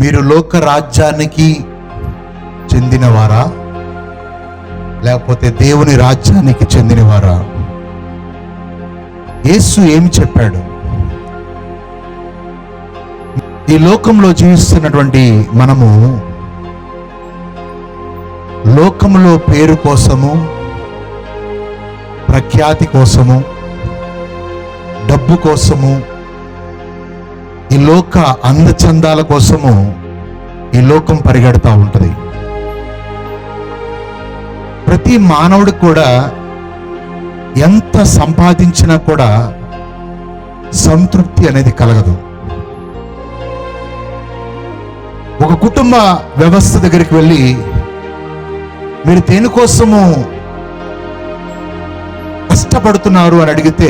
మీరు లోక రాజ్యానికి చెందినవారా లేకపోతే దేవుని రాజ్యానికి చెందినవారా? యేసు ఏమి చెప్పాడు? ఈ లోకంలో జీవిస్తున్నటువంటి మనము లోకములో పేరు కోసము, ప్రఖ్యాతి కోసము, డబ్బు కోసము, ఈ లోక అందచందాల కోసము ఈ లోకం పరిగెడతా ఉంటుంది. ప్రతి మానవుడు కూడా ఎంత సంపాదించినా కూడా సంతృప్తి అనేది కలగదు. ఒక కుటుంబ వ్యవస్థ దగ్గరికి వెళ్ళి మీరు దేనికోసము కష్టపడుతున్నారు అని అడిగితే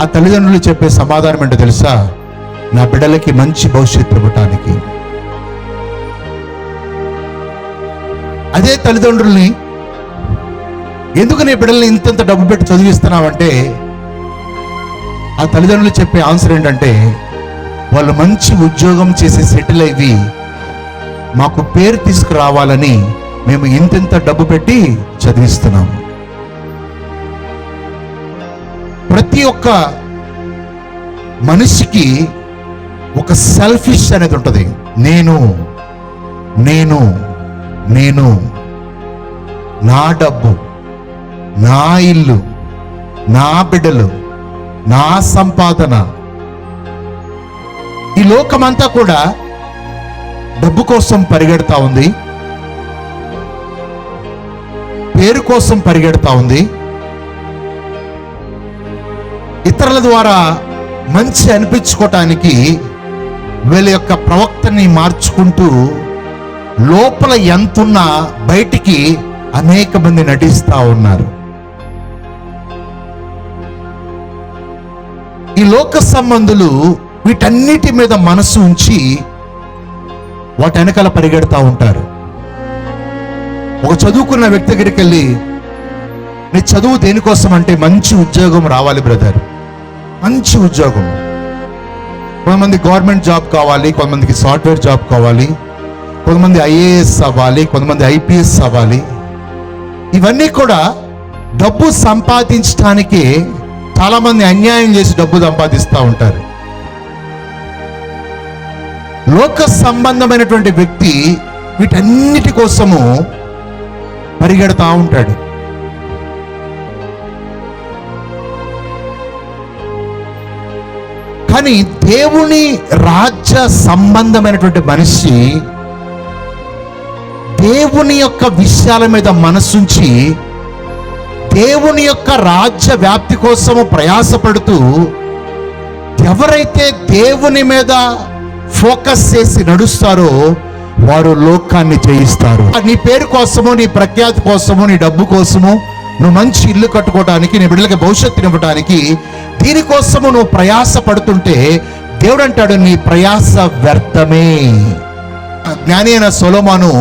ఆ తల్లిదండ్రులు చెప్పే సమాధానం ఏంటో తెలుసా? నా బిడ్డలకి మంచి భవిష్యత్తు ఇవ్వటానికి. అదే తల్లిదండ్రుల్ని ఎందుకు నీ బిడ్డల్ని ఇంతంత డబ్బు పెట్టి చదివిస్తున్నావంటే ఆ తల్లిదండ్రులు చెప్పే ఆన్సర్ ఏంటంటే వాళ్ళు మంచి ఉద్యోగం చేసి సెటిల్ అయ్యి మాకు పేరు తీసుకురావాలని మేము ఇంత డబ్బు పెట్టి చదివిస్తున్నాము. ప్రతి ఒక్క మనిషికి ఒక సెల్ఫిష్ అనేది ఉంటుంది. నేను నేను నేను నా డబ్బు, నా ఇల్లు, నా బిడ్డలు, నా సంపాదన. ఈ లోకమంతా కూడా డబ్బు కోసం పరిగెడతా ఉంది, పేరు కోసం పరిగెడతా ఉంది, ఇతరుల ద్వారా మంచి అనిపించుకోవటానికి వీళ్ళ యొక్క ప్రవక్తని మార్చుకుంటూ లోపల ఎంతున్నా బయటికి అనేక మంది నటిస్తూ ఉన్నారు. ఈ లోక సంబంధులు వీటన్నిటి మీద మనసు ఉంచి వాటి వెనకాల పరిగెడతా ఉంటారు. ఒక చదువుకున్న వ్యక్తి దగ్గరికి వెళ్ళి నీ చదువు దేనికోసం అంటే మంచి ఉద్యోగం రావాలి బ్రదర్, మంచి ఉద్యోగం. కొంతమంది గవర్నమెంట్ జాబ్ కావాలి, కొంతమందికి సాఫ్ట్వేర్ జాబ్ కావాలి, కొంతమంది ఐఏఎస్ అవ్వాలి, కొంతమంది ఐపీఎస్ అవ్వాలి. ఇవన్నీ కూడా డబ్బు సంపాదించడానికి చాలా మంది అన్యాయం చేసి డబ్బు సంపాదిస్తూ ఉంటారు. లోక సంబంధమైనటువంటి వ్యక్తి వీటన్నిటి కోసము పరిగెడతా ఉంటాడు. కానీ దేవుని రాజ్య సంబంధమైనటువంటి మనిషి దేవుని యొక్క విషయాల మీద మనసుంచి దేవుని యొక్క రాజ్య వ్యాప్తి కోసము ప్రయాసపడుతూ ఎవరైతే దేవుని మీద ఫోకస్ చేసి నడుస్తారో వారు లోకాన్ని జయిస్తారు. నీ పేరు కోసము, నీ ప్రఖ్యాతి కోసము, నీ డబ్బు కోసము, నువ్వు మంచి ఇల్లు కట్టుకోవడానికి, నీ బిడ్డలకి భవిష్యత్తుని ఇవ్వడానికి, దీనికోసము నువ్వు ప్రయాస పడుతుంటే దేవుడు అంటాడు నీ ప్రయాస వ్యర్థమే. జ్ఞాని అయిన సొలొమోను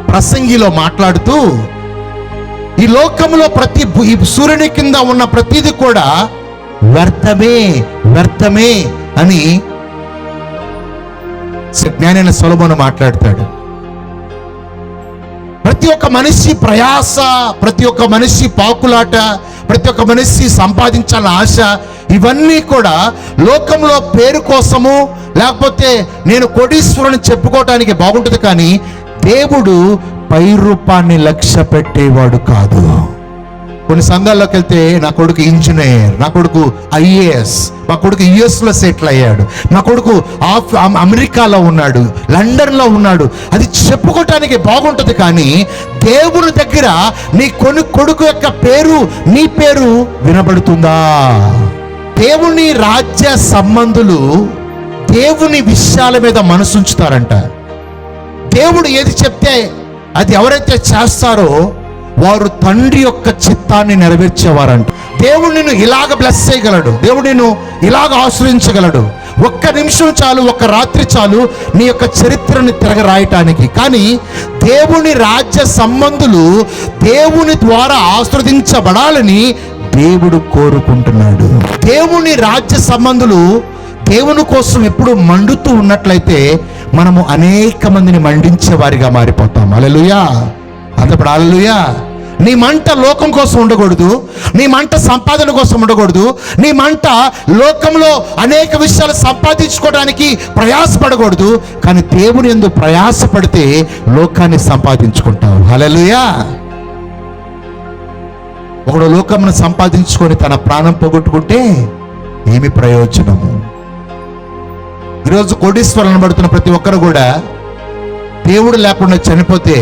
ప్రసంగిలో మాట్లాడుతూ ఈ లోకంలో ప్రతి సూర్యుని కింద ఉన్న ప్రతిది కూడా వ్యర్థమే వ్యర్థమే అని జ్ఞాని అయిన సొలొమోను మాట్లాడతాడు. ప్రతి ఒక్క మనిషి ప్రయాస, ప్రతి ఒక్క మనిషి పాకులాట, ప్రతి ఒక్క మనిషి సంపాదించాలని ఆశ, ఇవన్నీ కూడా లోకంలో పేరు కోసము లేకపోతే నేను కోటీశ్వరుని చెప్పుకోవటానికి బాగుంటుంది. కానీ దేవుడు పై రూపాన్ని లక్ష్య పెట్టేవాడు కాదు. కొన్ని సంఘాల్లోకి వెళ్తే నా కొడుకు ఇంజనీర్, నా కొడుకు ఐఏఎస్, మా కొడుకు యుఎస్లో సెటిల్ అయ్యాడు, నా కొడుకు అమెరికాలో ఉన్నాడు, లండన్లో ఉన్నాడు, అది చెప్పుకోవటానికి బాగుంటుంది. కానీ దేవుని దగ్గర నీ కొడుకు యొక్క పేరు, నీ పేరు వినబడుతుందా? దేవుని రాజ్య సంబంధులు దేవుని విషయాల మీద మనసుంచుతారంట. దేవుడు ఏది చెప్తే అది ఎవరైతే చేస్తారో వారు తండ్రి యొక్క చిత్తాన్ని నెరవేర్చేవారంట. దేవుడు నిన్ను ఇలాగ బ్లెస్ చేయగలడు, దేవుడు నిన్ను ఇలాగ ఆశ్రయించగలడు. ఒక్క నిమిషం చాలు, ఒక్క రాత్రి చాలు నీ యొక్క చరిత్రని తిరగరాయటానికి. కానీ దేవుని రాజ్య సంబంధులు దేవుని ద్వారా ఆశ్రదించబడాలని దేవుడు కోరుకుంటున్నాడు. దేవుని రాజ్య సంబంధులు దేవుని కోసం ఎప్పుడు మండుతూ ఉన్నట్లయితే మనము అనేక మందిని మండించే వారిగా మారిపోతాం. హల్లెలూయా. అంతప్పుడు హల్లెలూయా. నీ మంట లోకం కోసం ఉండకూడదు, నీ మంట సంపాదన కోసం ఉండకూడదు, నీ మంట లోకంలో అనేక విషయాలు సంపాదించుకోవడానికి ప్రయాసపడకూడదు. కానీ దేవుని యందు ప్రయాసపడితే లోకాన్ని సంపాదించుకుంటావు. హల్లెలూయా. ఒకడు లోకమును సంపాదించుకొని తన ప్రాణం పోగొట్టుకుంటే ఏమి ప్రయోజనము? ఈరోజు కోటీశ్వరులు అనబడుతున్న ప్రతి ఒక్కరు కూడా దేవుడు లేకుండా చనిపోతే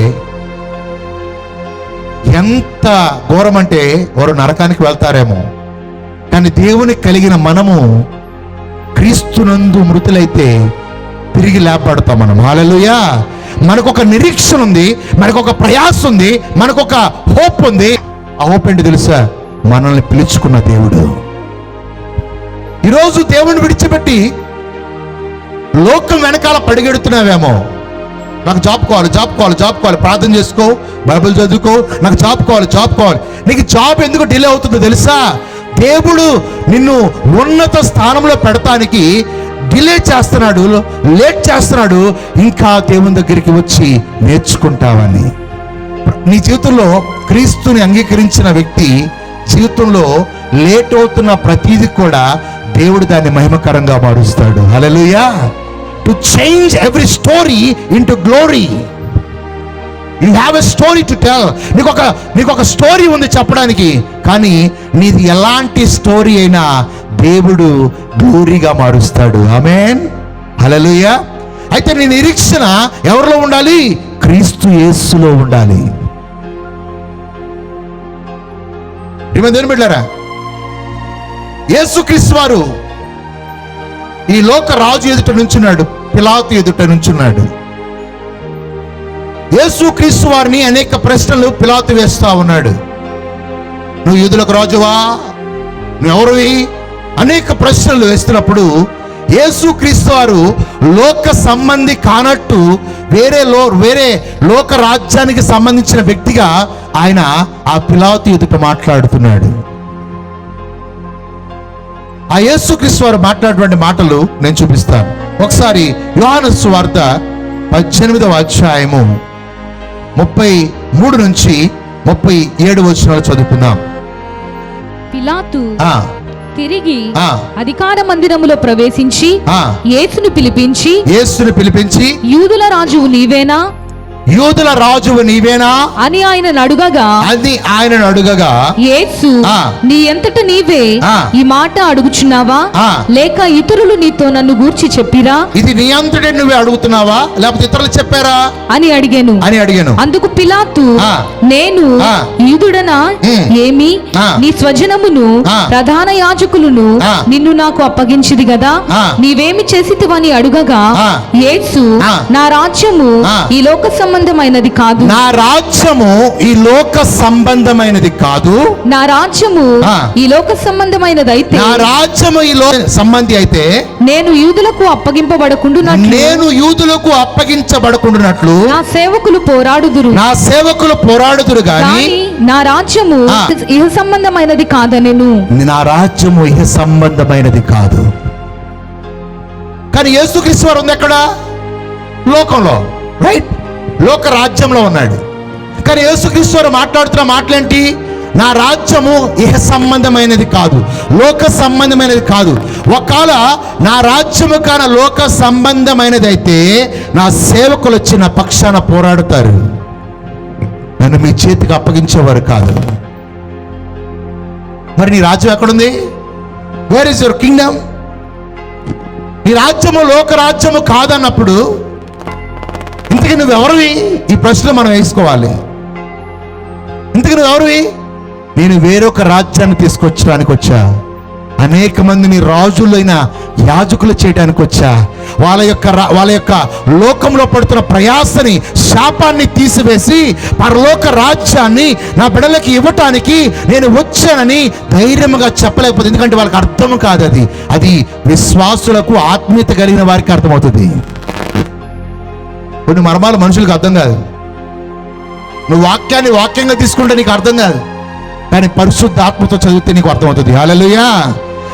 ఎంత ఘోరం అంటే వారు నరకానికి వెళ్తారేమో. కానీ దేవుని కలిగిన మనము క్రీస్తునందు మృతులైతే తిరిగి లేపబడతాం మనం. హల్లెలూయా. మనకొక నిరీక్షణ ఉంది, మనకొక ప్రయాస ఉంది, మనకొక హోప్ ఉంది. ఆ హోప్ ఏంటి తెలుసా? మనల్ని పిలుచుకున్న దేవుడు. ఈరోజు దేవుని విడిచిపెట్టి లోకం వెనకాల పడిగెడుతున్నావేమో. నాకు జాబ్ కావాలి, ప్రార్థన చేసుకో, బైబిల్ చదువుకో, నాకు జాబ్ కావాలి. నీకు జాబ్ ఎందుకు డిలే అవుతుందో తెలుసా? దేవుడు నిన్ను ఉన్నత స్థానంలో పెడతానికి డిలే చేస్తున్నాడు, లేట్ చేస్తున్నాడు, ఇంకా దేవుని దగ్గరికి వచ్చి నేర్చుకుంటావని. నీ జీవితంలో క్రీస్తుని అంగీకరించిన వ్యక్తి జీవితంలో లేట్ అవుతున్న ప్రతిదీ కూడా దేవుడు దాన్ని మహిమకరంగా మారుస్తాడు. హల్లెలూయా. To change every story into glory. You have a story to tell. నీకొక స్టోరీ ఉంది చెప్పడానికి, కానీ నీది ఎలాంటి స్టోరీ అయినా దేవుడు గ్లోరీగా మారుస్తాడు. ఆమేన్. హల్లెలూయా. అయితే నీ నిరీక్షణ ఎవరిలో ఉండాలి? క్రీస్తు యేసులో ఉండాలి. దేవుని బిడ్డలారా, యేసుక్రీస్తు వారు ఈ లోక రాజు ఎదుట నుంచున్నాడు, పిలాతు ఎదుట నుంచున్నాడు. యేసుక్రీస్తు వారిని అనేక ప్రశ్నలు పిలాతు వేస్తా ఉన్నాడు. నువ్వు యూదులకు రాజువా? నువ్వెవరివి? అనేక ప్రశ్నలు వేస్తున్నప్పుడు యేసుక్రీస్తు వారు లోక సంబంధి కానట్టు వేరే లోక రాజ్యానికి సంబంధించిన వ్యక్తిగా ఆయన ఆ పిలాతు ఎదుట మాట్లాడుతున్నాడు. ఆ యేసుక్రీస్తు వారు మాట్లాడినటువంటి మాటలు నేను చూపిస్తాను. ఒకసారి యోహాను సువార్త 18వ అధ్యాయము 33 నుంచి 37 వచనాలు చదువుకుందాం. పిలాతు తిరిగి అధికార మందిరములో ప్రవేశించి యేసును పిలిపించి యూదుల రాజువు నీవేనా అని ఆయన అడుగగా యేసు నీ ఎంతట నీవే ఈ మాట అడుగుచున్నావా, లేక ఇతరులు నీతో నన్ను గూర్చి చెప్పిరా? ఇది నీ అంతటే నువ్వే అడుగుతున్నావా, లేకపోతే ఇతరులు చెప్పారా అని అడిగాను. అందుకు పిలాతు, నేను యూదుడనా? ఏమి నీ స్వజనమును ప్రధాన యాజకులను నిన్ను నాకు అప్పగించిది గదా, నీవేమి చేసితివని అడుగగా యేసు, నా రాజ్యము ఈ లోక సంబంధమైనది కాదు. నా రాజ్యము ఈ లోక సంబంధమైనది కాదు. నా రాజ్యము ఈ లోక సంబంధమైనది అయితే, నా రాజ్యము ఈ లోక సంబంధి అయితే నేను యూదులకు అప్పగించబడకుండునట్లు నా సేవకులు పోరాడుదురు గాని నా రాజ్యము ఇహ సంబంధమైనది కాదనెను. నా రాజ్యము ఇహ సంబంధమైనది కాదు. కానీ యేసుక్రీస్తు వారు ఉంది ఎక్కడ? లోకంలో, రైట్? లోక రాజ్యంలో ఉన్నాడు. కానీ యేసుక్రీస్తు వారు మాట్లాడుతున్న మాటలేంటి? నా రాజ్యము ఇహ సంబంధమైనది కాదు, లోక సంబంధమైనది కాదు. ఒకవేళ నా రాజ్యము కాన లోక సంబంధమైనది అయితే నా సేవకులు వచ్చి నా పక్షాన పోరాడుతారు, నన్ను మీ చేతికి అప్పగించేవారు కాదు. మరి నీ రాజ్యం ఎక్కడుంది? Where is your Kingdom? నీ రాజ్యము లోక రాజ్యము కాదన్నప్పుడు ఇంతకీ నువ్వెవరివి? ఈ ప్రశ్న మనం వేసుకోవాలి. ఇంతకీ నువ్వెవరివి? నేను వేరొక రాజ్యాన్ని తీసుకొచ్చడానికి వచ్చా, అనేక మందిని రాజులైన యాజకులు చేయడానికి వచ్చా, వాళ్ళ యొక్క లోకంలో పడుతున్న ప్రయాసని, శాపాన్ని తీసివేసి పరలోక రాజ్యాన్ని నా బిడ్డలకి ఇవ్వటానికి నేను వచ్చానని ధైర్యంగా చెప్పలేకపోతే, ఎందుకంటే వాళ్ళకి అర్థం కాదు. అది విశ్వాసులకు, ఆత్మీయత కలిగిన వారికి అర్థమవుతుంది. కొన్ని మర్మాలు మనుషులకు అర్థం కాదు. నువ్వు వాక్యంగా తీసుకుంటే నీకు అర్థం కాదు, కానీ పరిశుద్ధ ఆత్మతో చదివితే నీకు అర్థమవుతుంది. హల్లెలూయా.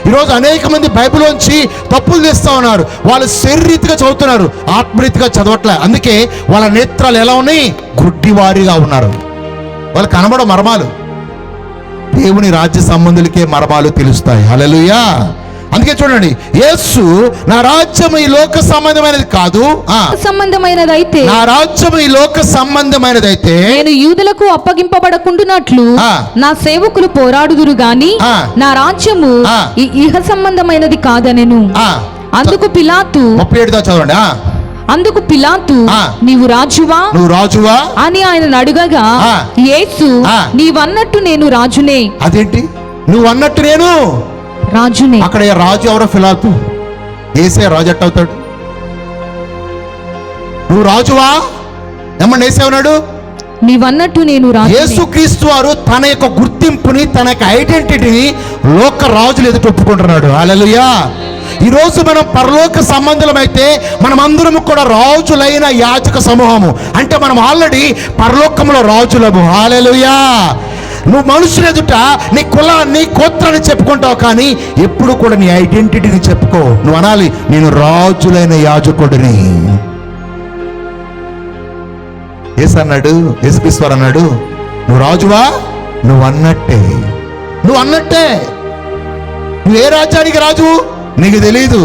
ఈరోజు అనేక మంది బైబిల్లోంచి తప్పులు తీస్తూ ఉన్నారు. వాళ్ళు శరీరీతిగా చదువుతున్నారు, ఆత్మరీతిగా చదవట్లే. అందుకే వాళ్ళ నేత్రాలు ఎలా ఉన్నాయి? గుడ్డివారిగా ఉన్నారు. వాళ్ళు కనబడ మర్మాలు. దేవుని రాజ్య సంబంధులకే మర్మాలు తెలుస్తాయి. హల్లెలూయా. అందుకే చూడండి, యేసు నా రాజ్యం ఈ లోక సంబంధమైనది కాదు, సంబంధమైనదైతే, నా రాజ్యం ఈ లోక సంబంధమైనదైతే నేను యూదులకు అప్పగింపబడకుండునట్లు నా సేవకులు పోరాడుదురు గాని నా రాజ్యము ఈ ఇహ సంబంధమైనది కాదనెను. అందుకు పిలాతు 37 చదవండి. అందుకు పిలాతు నీవు రాజువా, నువ్వు రాజువా అని ఆయన అడుగగా యేసు నీవన్నట్టు నేను రాజునే. అదేంటి నువ్వు అన్నట్టు నేను రాజునే? అక్కడ రాజు ఎవరో పిలాతు. ఏసే రాజు ఎట్ట అవుతాడు? నువ్వు రాజువా ఏమన్నా ఏసే ఉన్నాడు? నీవన్నట్టు నేను రాజు. యేసుక్రీస్తు వారు తన యొక్క గుర్తింపుని, తన యొక్క ఐడెంటిటీని లోక రాజులు ఎదుట ఒప్పుకుంటున్నాడు. హల్లెలూయా. ఈరోజు మనం పరలోక సంబంధులమైతే మనమందరం కూడా రాజులైన యాజక సమూహము. అంటే మనం ఆల్రెడీ పరలోకంలో రాజులము. హల్లెలూయా. నువ్వు మనుషుల ఎదుట నీ కులాన్ని, గోత్రాన్ని చెప్పుకుంటావు, కానీ ఎప్పుడు కూడా నీ ఐడెంటిటీని చెప్పుకో. నువ్వు అనాలి, నేను రాజులైన యాజకుడిని. అన్నాడు యేసుక్రీస్తు అన్నాడు, నువ్వు రాజువా, నువ్వు అన్నట్టే, నువ్వు అన్నట్టే. నువ్వు ఏ రాజ్యానికి రాజు నీకు తెలీదు.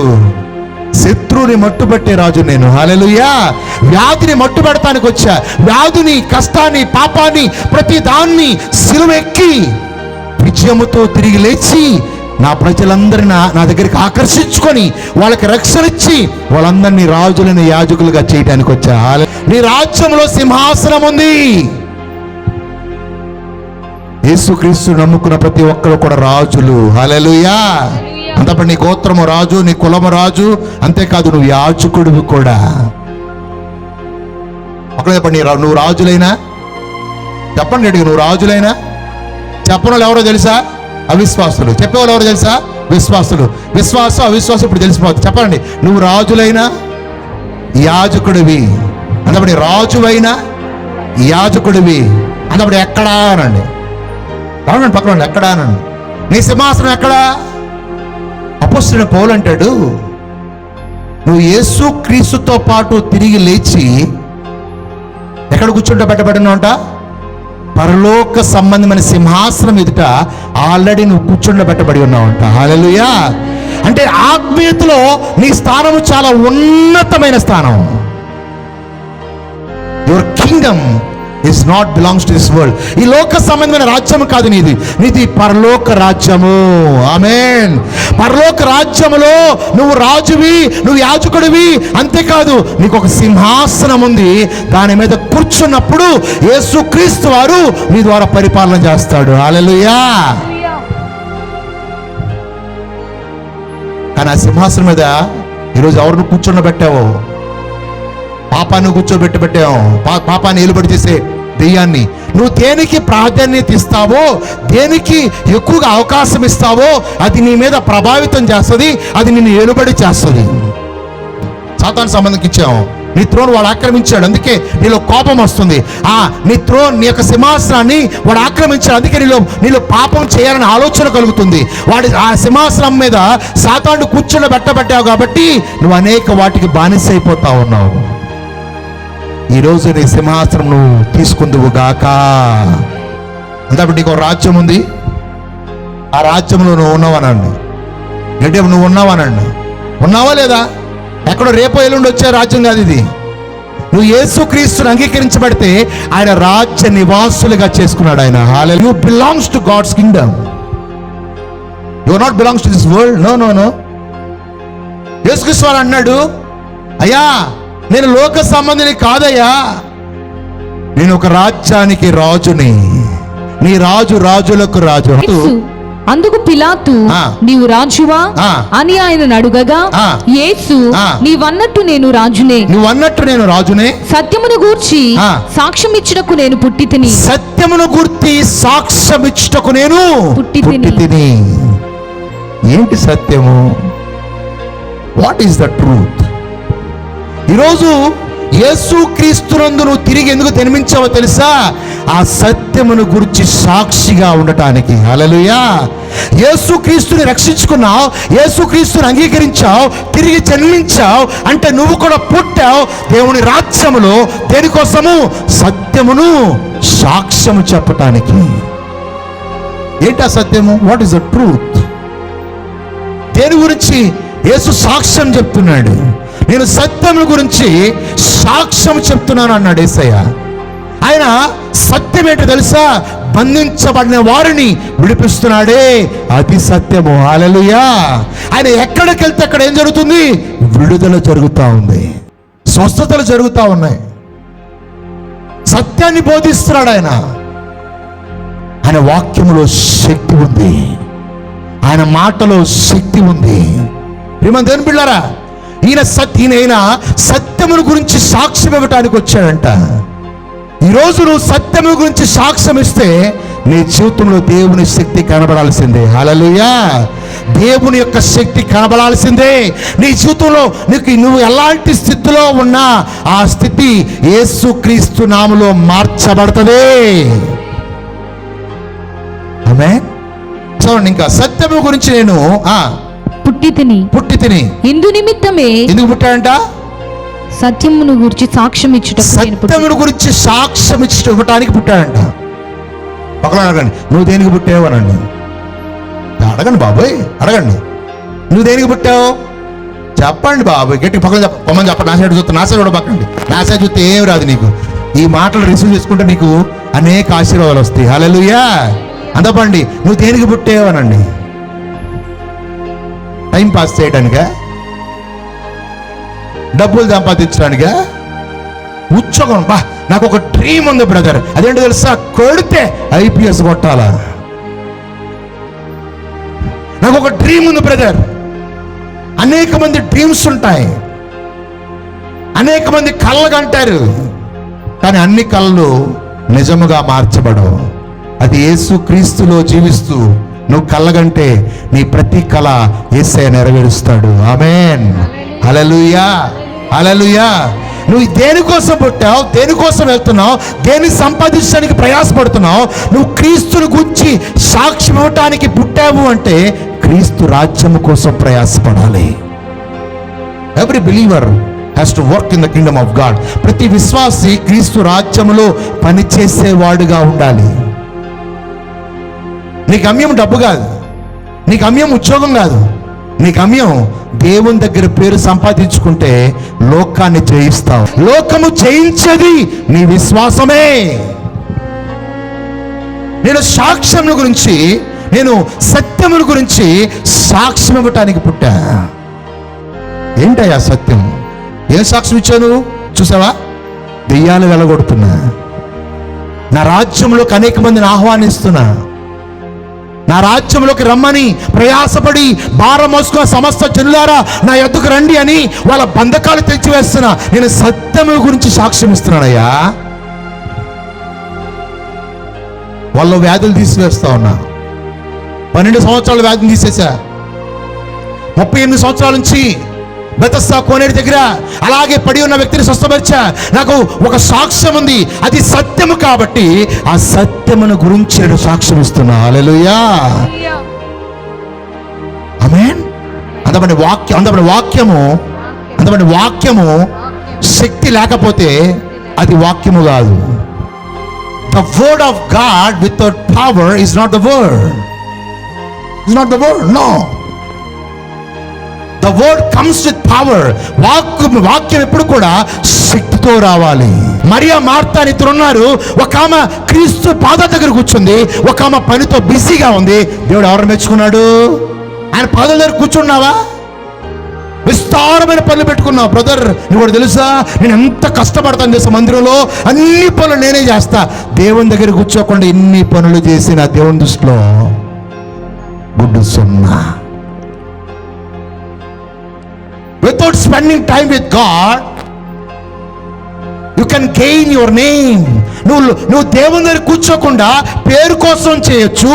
శత్రువుని మట్టుబట్టే రాజు నేను. హల్లెలూయా. వ్యాధిని మట్టుబెడతానికి వచ్చా. వ్యాధిని, కష్టాన్ని, పాపాన్ని, ప్రతి దాన్ని సిలువెక్కి విజయముతో తిరిగి లేచి నా ప్రజలందరినీ నా దగ్గరికి ఆకర్షించుకొని వాళ్ళకి రక్షణ ఇచ్చి వాళ్ళందరినీ రాజులని యాజకులుగా చేయడానికి వచ్చా. నీ రాజ్యంలో సింహాసనం ఉంది. యేసుక్రీస్తు నమ్ముకున్న ప్రతి ఒక్కరు కూడా రాజులు. హల్లెలూయా. అంతప్పుడు నీ గోత్రము రాజు, నీ కులము రాజు, అంతేకాదు నువ్వు యాజకుడివి కూడా. ఒకటే చెప్పండి, నువ్వు రాజులైనా చెప్పండి. అడిగి నువ్వు రాజులైనా చెప్పని వాళ్ళు ఎవరో తెలుసా? అవిశ్వాసులు. చెప్పేవాళ్ళు ఎవరో తెలుసా? విశ్వాసులు. విశ్వాసం అవిశ్వాసం ఇప్పుడు తెలిసిపోతుంది. చెప్పండి, నువ్వు రాజులైనా యాజకుడివి. అంతప్పుడు రాజువైనా యాజకుడివి. అంతప్పుడు ఎక్కడా అనండి. రానండి పక్కన ఎక్కడా అనండి. నీ సింహాసనం ఎక్కడా? అపోస్తలుడైన పౌలు అంటాడు, నువ్వు యేసుక్రీస్తుతో పాటు తిరిగి లేచి ఎక్కడ కూర్చుండబెట్టబడినావు అంట? పరలోక సంబంధమైన సింహాసనం ఎదుట ఆల్రెడీ నువ్వు కూర్చుండబెట్టబడి ఉన్నావంట. హల్లెలూయా. అంటే ఆత్మీయతలో నీ స్థానము చాలా ఉన్నతమైన స్థానం. Your Kingdom is not belongs to this world. ఈ లోక సంబంధమైన రాజ్యము కాదు నీది, నీది పరలోక రాజ్యము. ఆమేన్. పరలోక రాజ్యములో నువ్వు రాజువి, నువ్వు యాజకుడివి. అంతేకాదు నీకు ఒక సింహాసనం ఉంది. దాని మీద కూర్చున్నప్పుడు యేసుక్రీస్తు వారు నీ ద్వారా పరిపాలన చేస్తాడు. హల్లెలూయా. కానీ ఆ సింహాసనం మీద ఈరోజు ఎవరిని కూర్చోబెట్టావో? పాపాన్ని కూర్చోబెట్టబెట్టావు. పాపాన్ని ఏలుబడి చేసే దెయ్యాన్ని. నువ్వు దేనికి ప్రాధాన్యత ఇస్తావో, దేనికి ఎక్కువగా అవకాశం ఇస్తావో అది నీ మీద ప్రభావితం చేస్తుంది, అది నిన్ను ఏలుబడి చేస్తుంది. సాతాను సంబంధంకి ఇచ్చావు, నీ త్రోన్ వాడు ఆక్రమించాడు, అందుకే నీలో కోపం వస్తుంది. నీ త్రోన్, నీ యొక్క సింహాసనాన్ని వాడు ఆక్రమించాడు, అందుకే నీలో పాపం చేయాలని ఆలోచన కలుగుతుంది. వాడి ఆ సింహాసనం మీద సాతాను కూర్చోబెట్టబట్టావు కాబట్టి నువ్వు అనేక వాటికి బానిస అయిపోతా ఉన్నావు. ఈరోజు నీ సింహాసనం నువ్వు తీసుకుందువు గాక. అంతప్పుడు నీకు రాజ్యం ఉంది. ఆ రాజ్యంలో నువ్వు ఉన్నావనండి. అంటే నువ్వు ఉన్నావనండి. ఉన్నావా లేదా? ఎక్కడో రేపో ఎల్లుండి వచ్చే రాజ్యం కాదు ఇది. నువ్వు యేసుక్రీస్తుని అంగీకరించబడితే ఆయన రాజ్య నివాసులుగా చేసుకున్నాడు ఆయన. Hallelujah. You belongs to God's kingdom. You are not belongs to this world. No no no. యేసుక్రీస్తు వారు అన్నాడు, అయ్యా నేను లోక సంబంధిని కాదయ్యా, నేను ఒక రాజ్యానికి రాజుని. నీ రాజు రాజులకు రాజు. అందుకు పిలాతు నీవు రాజువా అని ఆయన అడుగగా యేసు నీవన్నట్టు నేను రాజునే. నువ్వన్నట్టు నేను రాజునే. సత్యమును గూర్చి సాక్ష్యం ఇచ్చుటకు నేను పుట్టితిని. సత్యమును గూర్చి సాక్ష్యం ఇచ్చుటకు నేను పుట్టితిని. ఏంటి సత్యము? What is the truth? ఈరోజు యేసుక్రీస్తునందు నువ్వు తిరిగి ఎందుకు జన్మించావో తెలుసా? ఆ సత్యమును గురించి సాక్షిగా ఉండటానికి. హల్లెలూయా. యేసుక్రీస్తుని రక్షించుకున్నావు, యేసుక్రీస్తుని అంగీకరించావు, తిరిగి జన్మించావు అంటే నువ్వు కూడా పుట్టావు దేవుని రాజ్యములో. దేనికోసము? సత్యమును సాక్ష్యము చెప్పటానికి. ఏంటి ఆ సత్యము? What is the truth? దేని గురించి యేసు సాక్ష్యం చెప్తున్నాడు? నేను సత్యము గురించి సాక్ష్యం చెప్తున్నాను అన్నాడు యేసయ్య. ఆయన సత్యం ఏంటో తెలుసా? బంధించబడిన వారిని విడిపిస్తున్నాడే, అది సత్యము. హల్లెలూయా. ఆయన ఎక్కడికి వెళ్తే అక్కడ ఏం జరుగుతుంది? విడుదల జరుగుతూ ఉంది, స్వస్థతలు జరుగుతూ ఉన్నాయి. సత్యాన్ని బోధిస్తున్నాడు ఆయన. ఆయన వాక్యములో శక్తి ఉంది, ఆయన మాటలో శక్తి ఉంది. ప్రియమైన దేవుని బిడ్డలారా, ఈయన సత్యమును గురించి సాక్ష్యం ఇవ్వటానికి వచ్చాడంట. ఈరోజు నువ్వు సత్యము గురించి సాక్ష్యం ఇస్తే నీ జీవితంలో దేవుని శక్తి కనబడాల్సిందే. హల్లెలూయా. దేవుని యొక్క శక్తి కనబడాల్సిందే నీ జీవితంలో. నువ్వు ఎలాంటి స్థితిలో ఉన్నా ఆ స్థితి యేసుక్రీస్తు నామములో మార్చబడుతుంది. ఆమేన్. చూడండి, ఇంకా సత్యము గురించి నేను పుట్టి తిని ఇందు నిమిత్తమే. ఎందుకు పుట్టాడంట? సత్యమును గురించి సాక్ష్యం ఇచ్చుటకు. సత్యమును గురించి సాక్ష్యం ఇవ్వటానికి పుట్టాడంట. ఒకరు అడగండి, నువ్వు దేనికి పుట్టావు అనండి. అడగండి బాబోయ్, అడగండి, నువ్వు దేనికి పుట్టావు చెప్పండి బాబోయ్. గట్టి పక్కన పొమ్మని చెప్పండి. నా సైడ్ చూస్తే, నా సైడ్ కూడా పక్కండి. నా సైడ్ చూస్తే ఏం రాదు నీకు. ఈ మాటలు రిసీవ్ చేసుకుంటే నీకు అనేక ఆశీర్వాదాలు వస్తాయి. హల్లెలూయా. అందపండి, నువ్వు దేనికి పుట్టావు అనండి. టైం పాస్ చేయడానికా? డబ్బులు సంపాదించడానికా? ఉద్యోగం? బా, నాకు ఒక డ్రీమ్ ఉంది బ్రదర్. అదేంటో తెలుసా? కొడితే IPS కొట్టాలా. నాకు ఒక డ్రీమ్ ఉంది బ్రదర్. అనేక మంది డ్రీమ్స్ ఉంటాయి, అనేక మంది కళ్ళగా అంటారు, కానీ అన్ని కళ్ళు నిజముగా మార్చబడవు. అది యేసుక్రీస్తులో జీవిస్తూ నువ్వు కళ్ళగంటే నీ ప్రతి కళ యేసయ్య నెరవేరుస్తాడు. ఆమేన్. హల్లెలూయా, హల్లెలూయా. నువ్వు దేనికోసం పుట్టావు? దేనికోసం వెళ్తున్నావు? దేన్ని సంపాదించడానికి ప్రయాసపడుతున్నావు? నువ్వు క్రీస్తుని గురించి సాక్ష్యం ఇవ్వటానికి పుట్టావు అంటే క్రీస్తు రాజ్యము కోసం ప్రయాసపడాలి. Every believer has to work in the kingdom of God. ప్రతి విశ్వాసి క్రీస్తు రాజ్యములో పనిచేసేవాడుగా ఉండాలి. నీ గమ్యం డబ్బు కాదు, నీ గమ్యం ఉద్యోగం కాదు, నీ గమ్యం దేవుని దగ్గర పేరు సంపాదించుకుంటే లోకాన్ని జయిస్తావు. లోకము జయించేది నీ విశ్వాసమే. నేను సాక్ష్యముల గురించి, నేను సత్యముల గురించి సాక్ష్యం ఇవ్వటానికి పుట్టా. ఏంటయ్యా సత్యం? ఏం సాక్ష్యం ఇచ్చాను చూసావా? దెయ్యాలు వెళ్ళగొడుతున్నా, నా రాజ్యంలోకి అనేక మందిని ఆహ్వానిస్తున్నా, నా రాజ్యంలోకి రమ్మని ప్రయాసపడి భారం మోసుకున్న సమస్త జనులారా నా యొద్దకు రండి అని వాళ్ళ బంధకాలు తెచ్చివేస్తున్నా. నేను సత్యము గురించి సాక్ష్యం ఇస్తున్నానయ్యా. వాళ్ళ వ్యాధులు తీసివేస్తా ఉన్నా. 12 సంవత్సరాల వ్యాధిని తీసేసా. 38 సంవత్సరాల నుంచి బెతస్దా కోనేరు దగ్గర అలాగే పడి ఉన్న వ్యక్తిని స్వస్థపరిచా. నాకు ఒక సాక్ష్యం ఉంది, అది సత్యము కాబట్టి ఆ సత్యమును గురించి నేను సాక్ష్యం ఇస్తున్నా. హల్లెలూయా, ఆమేన్. అందమైన వాక్యము శక్తి లేకపోతే అది వాక్యము కాదు. The word of God without power is not the word. It's not the word, no. The word comes with power. వాక్యం ఎప్పుడు కూడా శక్తితో రావాలి. మరియా, మార్తా అని ఇద్దరు ఉన్నారు. ఒక ఆమె క్రీస్తు పాదాల దగ్గర కూర్చుంది, ఒక ఆమె పనితో బిజీగా ఉంది. దేవుడు ఎవరు మెచ్చుకున్నాడు? ఆయన పాదాల దగ్గర కూర్చున్నావా? విస్తారమైన పనులు పెట్టుకున్నావు. బ్రదర్, నువ్వు కూడా తెలుసా, నేను ఎంత కష్టపడతాను తెలుసా, మందిరంలో అన్ని పనులు నేనే చేస్తా. దేవుని దగ్గర కూర్చోకుండా ఎన్ని పనులు చేసిన దేవుని దృష్టిలో గుడ్డు సున్నా. Without spending time with God, you can gain your name. నువ్వు దేవుని దగ్గర కూర్చోకుండా పేరు కోసం చేయొచ్చు,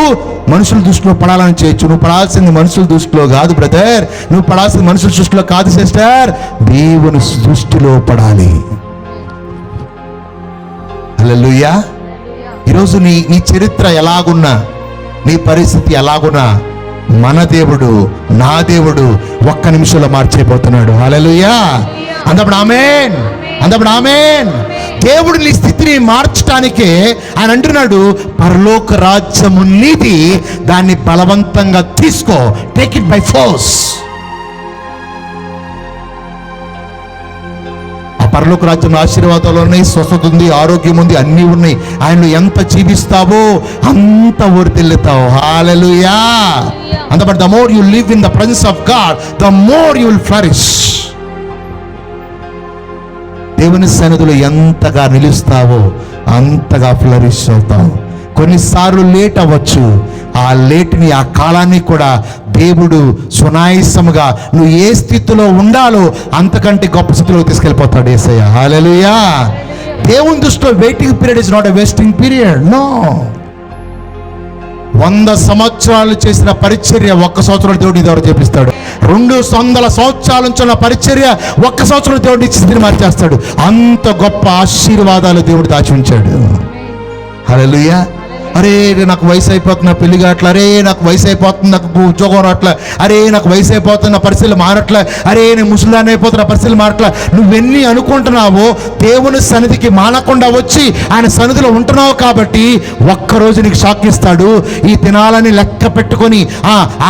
మనుషుల దృష్టిలో పడాలని చేయొచ్చు. నువ్వు పడాల్సింది మనుషుల దృష్టిలో కాదు బ్రదర్, నువ్వు పడాల్సింది మనుషుల దృష్టిలో కాదు సిస్టర్, దేవుని దృష్టిలో పడాలి. హల్లెలూయా. ఈరోజు నీ చరిత్ర ఎలాగున్నా, నీ పరిస్థితి ఎలాగున్నా మన దేవుడు, నా దేవుడు ఒక్క నిమిషంలో మార్చేపోతున్నాడు. హల్లెలూయా. అందప్పుడు ఆమేన్, అందప్పుడు ఆమేన్. దేవుడు నీ స్థితిని మార్చడానికే ఆయన అంటున్నాడు, పరలోక రాజ్యము నీది, దాన్ని బలవంతంగా తీసుకో, టేక్ ఇట్ బై ఫోర్స్. ఆ పరలోక రాజ్యంలో ఆశీర్వాదాలు ఉన్నాయి, స్వస్థత ఉంది, ఆరోగ్యం ఉంది, అన్నీ ఉన్నాయి. ఆయనలో ఎంత జీవిస్తావో అంత వర్ధిల్లుతావు. హల్లెలూయా. అందుబట్టి the more you live in the presence of God, the more you will flourish. దేవుని సన్నిధిలో ఎంతగా నిలుస్తావో అంతగా ఫ్లరిష్ అవుతావు. కొన్నిసార్లు లేట్ అవ్వచ్చు. ఆ లేట్ని, ఆ కాలాన్ని కూడా దేవుడు సునాయాసముగా నువ్వు ఏ స్థితిలో ఉండాలో అంతకంటే గొప్ప స్థితిలో తీసుకెళ్ళిపోతాడు యేసయ్య. హల్లెలూయా. దేవుని దృష్టిలో waiting period is not a wasting period. No. 100 సంవత్సరాలు చేసిన పరిచర్య 1 సంవత్సరాలు దేవుడిని దేవుడు చేపిస్తాడు. 200 సంవత్సరాల నుంచి ఉన్న పరిచర్య 1 సంవత్సరం దేవుడిని స్థితిని మార్చేస్తాడు. అంత గొప్ప ఆశీర్వాదాలు దేవుడు దాచి ఉంచాడు. హల్లెలూయా. అరే నాకు వయసు అయిపోతున్నా, పెళ్లి కావట్లా, అరే నాకు వయసు అయిపోతుంది, నాకు ఉద్యోగం రావట్లే, అరే నాకు వయసు అయిపోతున్న పరిస్థితులు మారట్లే, అరే నేను ముసలాన్ని అయిపోతున్న పరిస్థితులు మారట్లే. నువ్వెన్ని అనుకుంటున్నావో దేవుని సన్నిధికి మానకుండా వచ్చి ఆయన సన్నిధిలో ఉంటున్నావు కాబట్టి ఒక్కరోజు నీకు షాక్ ఇస్తాడు. ఈ దినాలని లెక్క పెట్టుకొని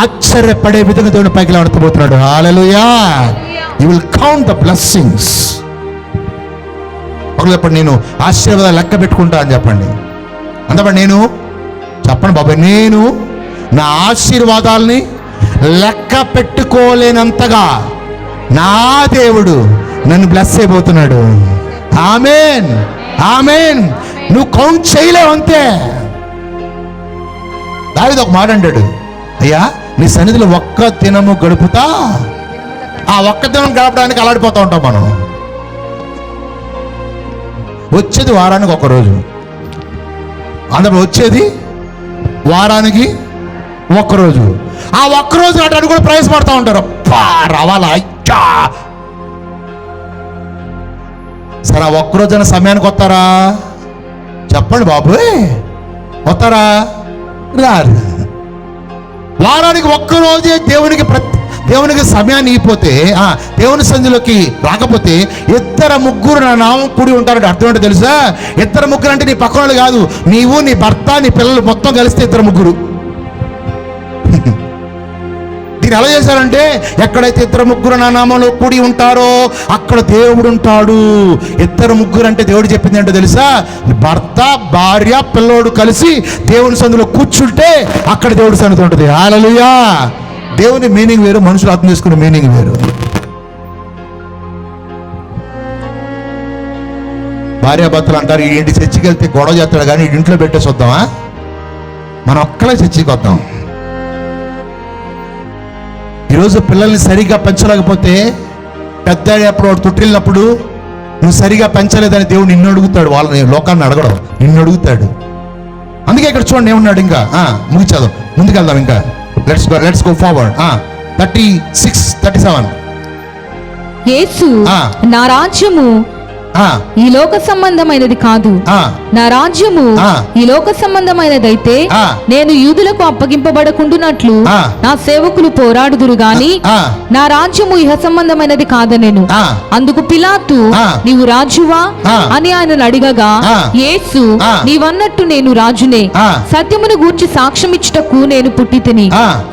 ఆశ్చర్యపడే విధంగా దేవుని పైకి లేవనెత్తబోతున్నాడు. Hallelujah. You will count the blessings. ఒకరు చెప్పండి, నేను ఆశీర్వాదాలు లెక్క పెట్టుకుంటా అని చెప్పండి. అందుబట్టి నేను చెప్పండి బాబాయ్, నేను నా ఆశీర్వాదాలని లెక్క పెట్టుకోలేనంతగా నా దేవుడు నన్ను బ్లెస్ అయిపోతున్నాడు. ఆమేన్, ఆమేన్. నువ్వు కౌంట్ చేయలేవు అంతే. దావీదు ఒక మాట అంటాడు, అయ్యా నీ సన్నిధిలో ఒక్క దినము గడుపుతా. ఆ ఒక్క దినం గడపడానికి అలాడిపోతూ ఉంటాం మనం. వచ్చేది వారానికి ఒక్కరోజు, అందులో వచ్చేది వారానికి ఒక్కరోజు. ఆ ఒక్కరోజు అటు కూడా ప్రయాసపడుతూ ఉంటారు, రావాలా అయ్యా. సరే ఆ ఒక్కరోజైనా సమయానికి వస్తారా చెప్పండి బాబోయ్, వస్తారా? రారు. వారానికి ఒక్కరోజే దేవునికి సమయాన్ని ఇవ్వకపోతే, దేవుని సన్నిధిలోకి రాకపోతే 2-3 నా నామం కూడి ఉంటారంటే అర్థం ఏంటో తెలుసా? 2-3 అంటే నీ పక్కన వాళ్ళు కాదు, నీవు, నీ భర్త, నీ పిల్లలు మొత్తం కలిస్తే 2-3. దీన్ని ఎలా చేశారంటే, ఎక్కడైతే 2-3 నా నామంలో కూడి ఉంటారో అక్కడ దేవుడు ఉంటాడు. 2-3 అంటే దేవుడు చెప్పింది ఏంటో తెలుసా? భర్త, భార్య, పిల్లోడు కలిసి దేవుని సన్నిధిలో కూర్చుంటే అక్కడ దేవుడి సన్నిధి ఉంటుంది. హల్లెలూయా. దేవుని మీనింగ్ వేరు, మనుషులు అర్థం చేసుకునే మీనింగ్ వేరు. భార్యాభర్తలు అంటారు, ఈ ఇంటి చర్చికి వెళ్తే గొడవ చేస్తాడు కానీ ఈ ఇంట్లో పెట్టేసి వద్దామా? మనం ఒక్కలే చర్చికి వద్దాం. ఈరోజు పిల్లల్ని సరిగ్గా పెంచలేకపోతే పెద్ద అయ్యేప్పుడు వాడు తుట్టిల్లినప్పుడు నువ్వు సరిగా పెంచలేదని దేవుడు నిన్ను అడుగుతాడు. వాళ్ళని, లోకాన్ని అడగడం, నిన్ను అడుగుతాడు. అందుకే ఇక్కడ చూడండి ఏమన్నాడు. ఇంకా ముగించేద్దాం, ముందుకెళ్దాం. ఇంకా let's go forward. 36-37. యేసు, నా రాజ్యము ఈ లోక సంబంధమైనది కాదు. నా రాజ్యము ఈ లోక సంబంధమైనదైతే నేను యూదులకు అప్పగింపబడకుండునట్లు నా సేవకులు పోరాడుదురు గాని నా రాజ్యము ఇహ సంబంధమైనది కాదనెను. అందుకు పిలాతు, నీవు రాజువా అని ఆయనను అడిగగా, యేసు, నీవన్నట్టు నేను రాజునే. సత్యమును గూర్చి సాక్ష్యమిచ్చుటకు నేను పుట్టి తిని,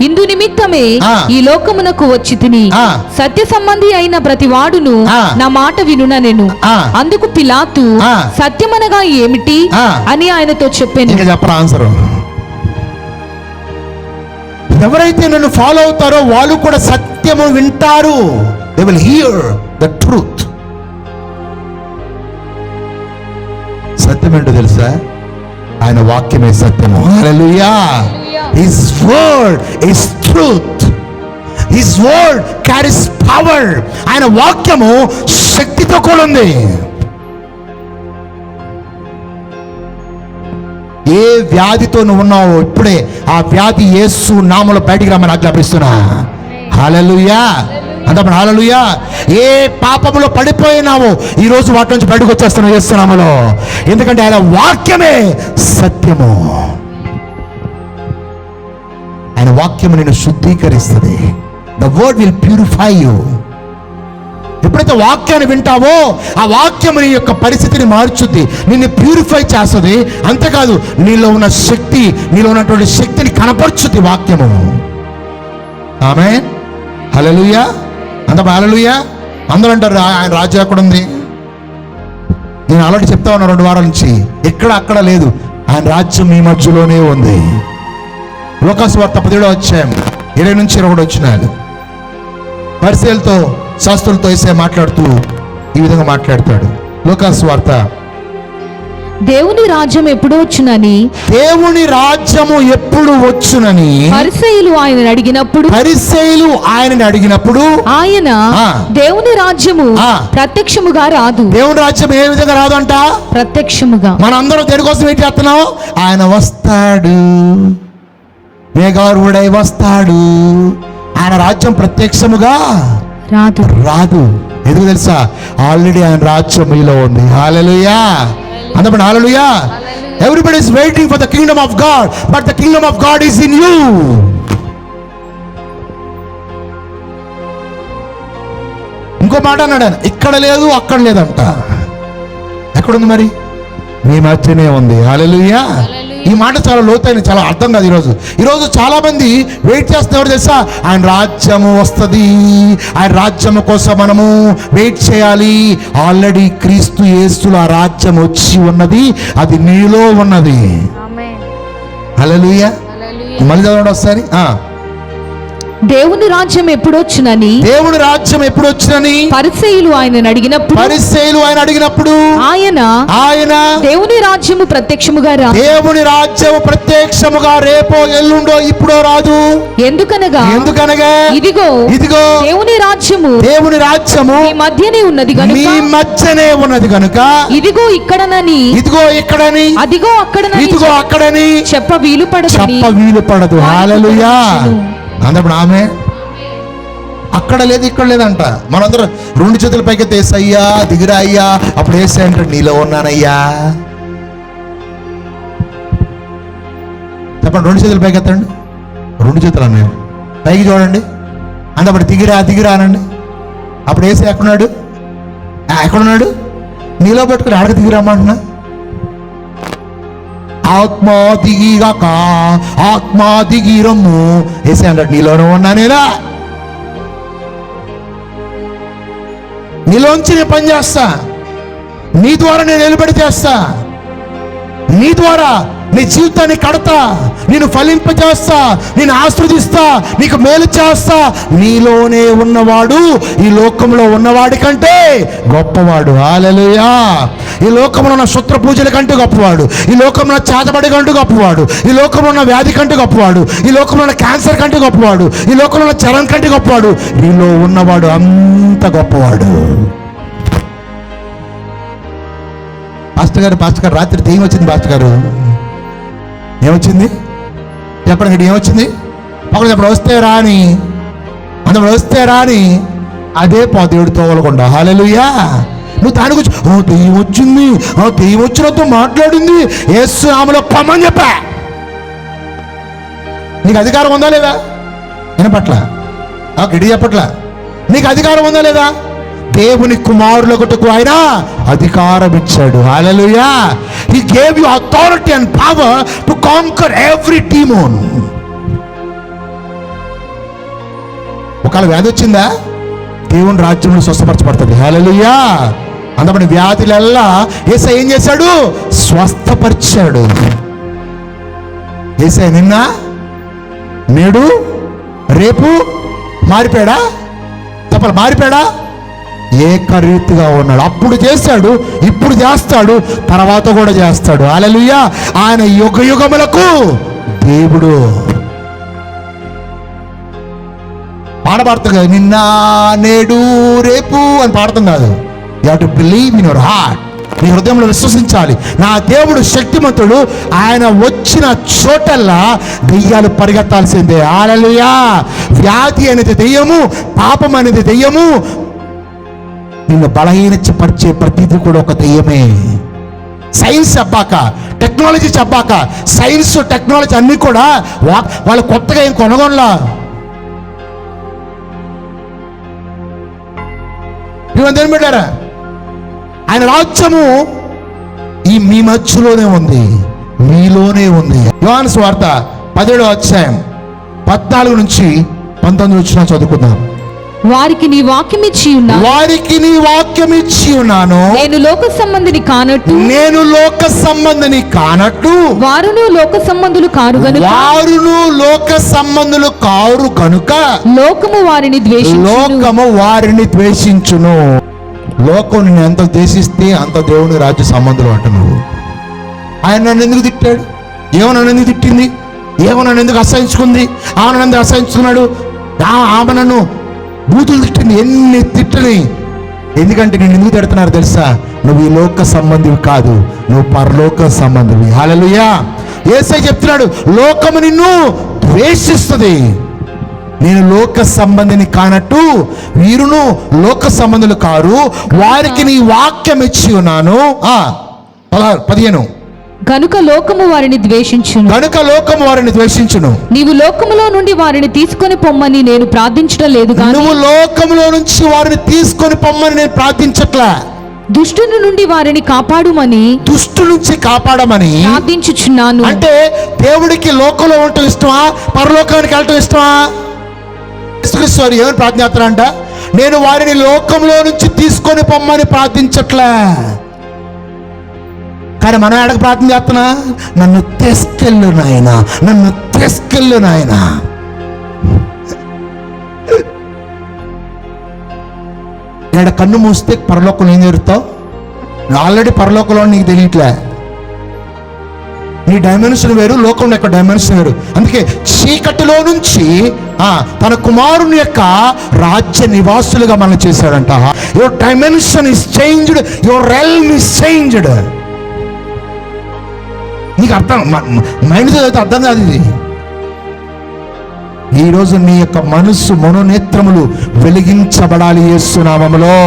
ఇందు నిమిత్తమే ఈ లోకమునకు వచ్చి తిని. సత్య సంబంధి అయిన ప్రతి వాడును నా మాట వినుననెను. అందుకు పిలాతు, సత్యమనగా ఏమిటి అని ఆయనతో చెప్పాను. ఇంకా చెప్పరా ఆన్సర్? ఎవరైతే నన్ను ఫాలో అవుతారో వాళ్ళు కూడా సత్యము వింటారు. They will hear the truth. సత్యం ఏంటో తెలుసా? ఆయన వాక్యమే సత్యము. హల్లెలూయా. His word is truth. His word carries power. ఆయన వాక్యము శక్తితో కూడా ఉంది. ఏ వ్యాధితో నువ్వు ఉన్నావో ఇప్పుడే ఆ వ్యాధి యేసు నామములో బయటికి రమ్మని ఆజ్ఞాపిస్తున్నా. హల్లెలూయా. అంతప్పుడు హల్లెలూయా. ఏ పాపములో పడిపోయినావో ఈ రోజు వాటి నుంచి బయటకు వచ్చేస్తున్నావు యేసు నామములో. ఎందుకంటే ఆయన వాక్యమే సత్యము. ఆయన వాక్యము నిన్ను శుద్ధీకరిస్తుంది. The word will purify you. ఎప్పుడైతే వాక్యాన్ని వింటావో ఆ వాక్యం నీ యొక్క పరిస్థితిని మార్చుద్ది, నిన్ను ప్యూరిఫై చేస్తుంది. అంతేకాదు నీలో ఉన్న శక్తి, నీలో ఉన్నటువంటి శక్తిని కనపరుచుద్ది వాక్యము. ఆమేన్. హల్లెలూయా. హల్లెలూయా. అందరూ అంటారు ఆయన రాజ్యం ఎక్కడ ఉంది? నేను ఆల్రెడీ చెప్తా ఉన్నా 2 వారాల నుంచి, ఎక్కడ అక్కడ లేదు, ఆయన రాజ్యం మీ మధ్యలోనే ఉంది. లూకాసు వార్త 17వ అధ్యాయం 20 నుంచి 21 వచనాలు. పరిసయ్యులతో శాస్త్రులతో యేసయ్య మాట్లాడుతూ ఈ విధంగా మాట్లాడతాడు. లూకాసు వార్త, దేవుని రాజ్యం ఎప్పుడు వచ్చునని, దేవుని రాజ్యము ఎప్పుడు వచ్చునని పరిసయ్యులు ఆయనను అడిగినప్పుడు ఆయన దేవుని రాజ్యము ప్రత్యక్షముగా రాదు. దేవుని రాజ్యం ఏ విధంగా రాదు అంట? ప్రత్యక్షముగా. మనందరం దేనికోసం ఏంటి చేస్తున్నాం? ఆయన వస్తాడు, మేఘారూఢై వస్తాడు. ఆయన రాజ్యం ప్రత్యక్షముగా రాదు. ఎందుకు తెలుసా? ఆల్రెడీ ఆయన రాజ్యం మీలో ఉంది. హల్లెలూయా. అందరూ హల్లెలూయా. Everybody is waiting for the kingdom of God, but the kingdom of God is in you. ఇంకో మాట అన్నాడు ఆయన, ఇక్కడ లేదు అక్కడ లేదంట. ఎక్కడుంది మరి? మీ మధ్యనే ఉంది. హల్లెలూయా. ఈ మాట చాలా లోతైన, చాలా అర్థం కాదు. ఈరోజు చాలా మంది వెయిట్ చేస్తున్నారు తెలుసా? ఆయన రాజ్యము వస్తుంది, ఆయన రాజ్యము కోసం మనము వెయిట్ చేయాలి. ఆల్రెడీ క్రీస్తు యేసులో ఆ రాజ్యం వచ్చి ఉన్నది, అది నీలో ఉన్నది. హల్లెలూయా. మళ్ళీ చదవండి ఒకసారి. దేవుని రాజ్యం ఎప్పుడు వచ్చునని పరిసయ్యులు ఆయన అడిగినప్పుడు ఆయన దేవుని రాజ్యము ప్రత్యక్షముగా రేపో ఎల్లుండో ఇప్పుడో రాదు. ఎందుకనగా ఇదిగో దేవుని రాజ్యము మీ మధ్యనే ఉన్నది గనుక ఇదిగో ఇక్కడనని అదిగో అక్కడనని చెప్ప వీలు పడదు. హల్లెలూయా. అందప్పుడు ఆమె అక్కడ లేదు ఇక్కడ లేదంట. మనందరం 2 చేతుల పైకి ఏసయ్యా దిగిరా అయ్యా. అప్పుడు ఏసయ్య అంటే నీలో ఉన్నానయ్యా. చెప్పండి, 2 చేతుల పైకి ఎత్తండి. 2 చేతులు అన్నాయి పైకి చూడండి. అప్పుడు దిగిరా అనండి. అప్పుడు ఏసయ్య ఎక్కడున్నాడు? నీలో పెట్టుకుని ఆడక దిగిరామంటున్నా. ఆత్మా దిగిరమ్ము. ఏసే అంటాడు నీలోనే ఉన్నానేనా? నీలోంచి నేను పని చేస్తా, నీ ద్వారా నేను నిలబడి చేస్తా, నీ ద్వారా నీ జీవితాన్ని కడతా, నేను ఫలింపజేస్తా, నేను ఆశీర్వదిస్తా, నీకు మేలు చేస్తా. నీలోనే ఉన్నవాడు ఈ లోకంలో ఉన్నవాడి కంటే గొప్పవాడు. హల్లెలూయా. ఈ లోకంలో ఉన్న శుత్ర పూజల కంటే గొప్పవాడు, ఈ లోకంలో చేతబడి కంటే గొప్పవాడు, ఈ లోకంలో ఉన్న వ్యాధి కంటే గొప్పవాడు, ఈ లోకంలో ఉన్న క్యాన్సర్ కంటే గొప్పవాడు, ఈ లోకంలో ఉన్న చరణ్ కంటే గొప్పవాడు. నీలో ఉన్నవాడు అంత గొప్పవాడు. పాస్టర్ గారు రాత్రి దెయ్యం వచ్చింది. పాస్టర్ గారు ఏమొచ్చింది చెప్పండి, ఏమొచ్చింది? పక్కన చెప్పండి, వస్తే రాని అదే దేవుడు తోవలకుండా. హల్లెలూయా. నువ్వు దాని గురించి దెయ్యం వచ్చింది, దెయ్యం వచ్చినతో మాట్లాడింది, యేసు నామములో పొమ్మని చెప్పా. నీకు అధికారం ఉందా లేదా? వినపట్ల గిడి చెప్పట్ల. నీకు అధికారం ఉందా లేదా? దేవుని కుమారులకుటకు ఆయన అధికారం ఇచ్చాడు. హల్లెలూయా. He gave you authority and power to conquer every demon. ఒకవేళ వ్యాధి వచ్చిందా? దేవుని రాజ్యంలో స్వస్థపరచబడుతుంది. హల్లెలూయా. అందుకని వ్యాధులల్లా యేసయ్య ఏం చేశాడు? స్వస్థపరిచాడు. యేసయ్య నిన్న నేడు రేపు మారిపోయాడా? చెప్పాలి, మారిపోయాడా? ఏకరీతిగా ఉన్నాడు. అప్పుడు చేశాడు, ఇప్పుడు చేస్తాడు, తర్వాత కూడా చేస్తాడు. హల్లెలూయా. ఆయన యుగ యుగములకు దేవుడు. పాడబడతాం కదా, నిన్న నేడు రేపు అని పాడతాం కాదు. You have to believe in your heart. నీ హృదయంలో విశ్వసించాలి. నా దేవుడు శక్తిమంతుడు, ఆయన వచ్చిన చోటల్లా దెయ్యాలు పరిగెత్తాల్సిందే. హల్లెలూయా. వ్యాధి అనేది దెయ్యము, పాపం అనేది దెయ్యము, నిన్ను బలహీనపరిచే ప్రతిదీ కూడా ఒక దెయ్యమే. సైన్స్ చెప్పాక, టెక్నాలజీ చెప్పాక, సైన్స్ టెక్నాలజీ అన్నీ కూడా వాళ్ళు కొత్తగా ఏం కొనగొనలా. ఏమని పెట్టారా? ఆయన రాజ్యము మీ మధ్యలోనే ఉంది, మీలోనే ఉంది. యోహాను సువార్త 17వ అధ్యాయం 14 నుంచి 19 వచ్చిన చదువుకుందాం. వారికి నీ వాక్యం ఇచ్చి ఉన్నాను, వారికి నీ వాక్యం ఇచ్చి ఉన్నాను, నేను లోక సంబంధిని కానట్టు, నేను లోక సంబంధిని కానట్టు, వారును లోక సంబంధులు కారు గనుక, వారును లోక సంబంధులు కారు కనుక లోకము వారిని ద్వేషించును. లోకము వారిని ద్వేషించును. లోకం నిన్ను ఎంత ద్వేషిస్తే అంత దేవుని రాజ్య సంబంధులు అంట. నువ్వు ఆయన నన్ను ఎందుకు తిట్టాడు, ఏమో నన్ను ఎందుకు తిట్టింది, ఏమో నన్ను ఎందుకు అసహించుకుంది, ఆమె నన్ను ఎందుకు అసహించుకున్నాడు, ఆమె నన్ను బూతులు తిట్టింది, ఎన్ని తిట్టని. ఎందుకంటే నేను ఎందుకు తిడుతున్నారు తెలుసా? నువ్వు ఈ లోక సంబంధివి కాదు, నువ్వు పరలోక సంబంధివి. హల్లెలూయా. యేసయ్య చెప్తున్నాడు, లోకము నిన్ను ద్వేషిస్తుంది. నేను లోక సంబంధిని కానట్టు వీరును లోక సంబంధులు కారు, వారికి నీ వాక్యం ఇచ్చి ఉన్నాను. 15 కనుక లోకము వారిని ద్వేషించును, కనుక లోకము వారిని ద్వేషించును. నీవు లోకములో నుండి వారిని తీసుకొని పొమ్మని నేను ప్రార్థించడం లేదు గాని, నువ్వు లోకములో నుంచి వారిని తీసుకొని పొమ్మని నేను ప్రార్థించట్లా, దుష్టుని నుండి వారిని కాపాడుమని, దుష్టు నుంచి కాపాడమని ప్రార్థించుచున్నాను. అంటే దేవుడికి లోకంలో ఉండటం ఇష్టమా, పరలోకానికి వెళ్ళటం ఇష్టమా? వారు ఏమని ప్రార్థిస్తారంట? నేను వారిని లోకంలో నుంచి తీసుకొని పొమ్మని ప్రార్థించట్లే. కానీ మనం ఎడకు ప్రార్థన చేస్తున్నా, నన్ను తీసుకెళ్ళు నాయన, నన్ను తీసుకెళ్ళు నాయన. ఎడ కన్ను మూస్తే పరలోకంలో ఏం జరుగుతావు? ఆల్రెడీ పరలోకంలో నీకు తెలియట్లే. నీ డైమెన్షన్ వేరు, లోకంలో యొక్క డైమెన్షన్ వేరు. అందుకే చీకటిలో నుంచి తన కుమారుని యొక్క రాజ్య నివాసులుగా మనం చేశాడంట. Your dimension is changed, your realm is changed. నీకు అర్థం, మైండ్ అర్థం కాదు ఇది. ఈరోజు నీ యొక్క మనస్సు మనోనేత్రములు వెలిగించబడాలి యేసు నామములో.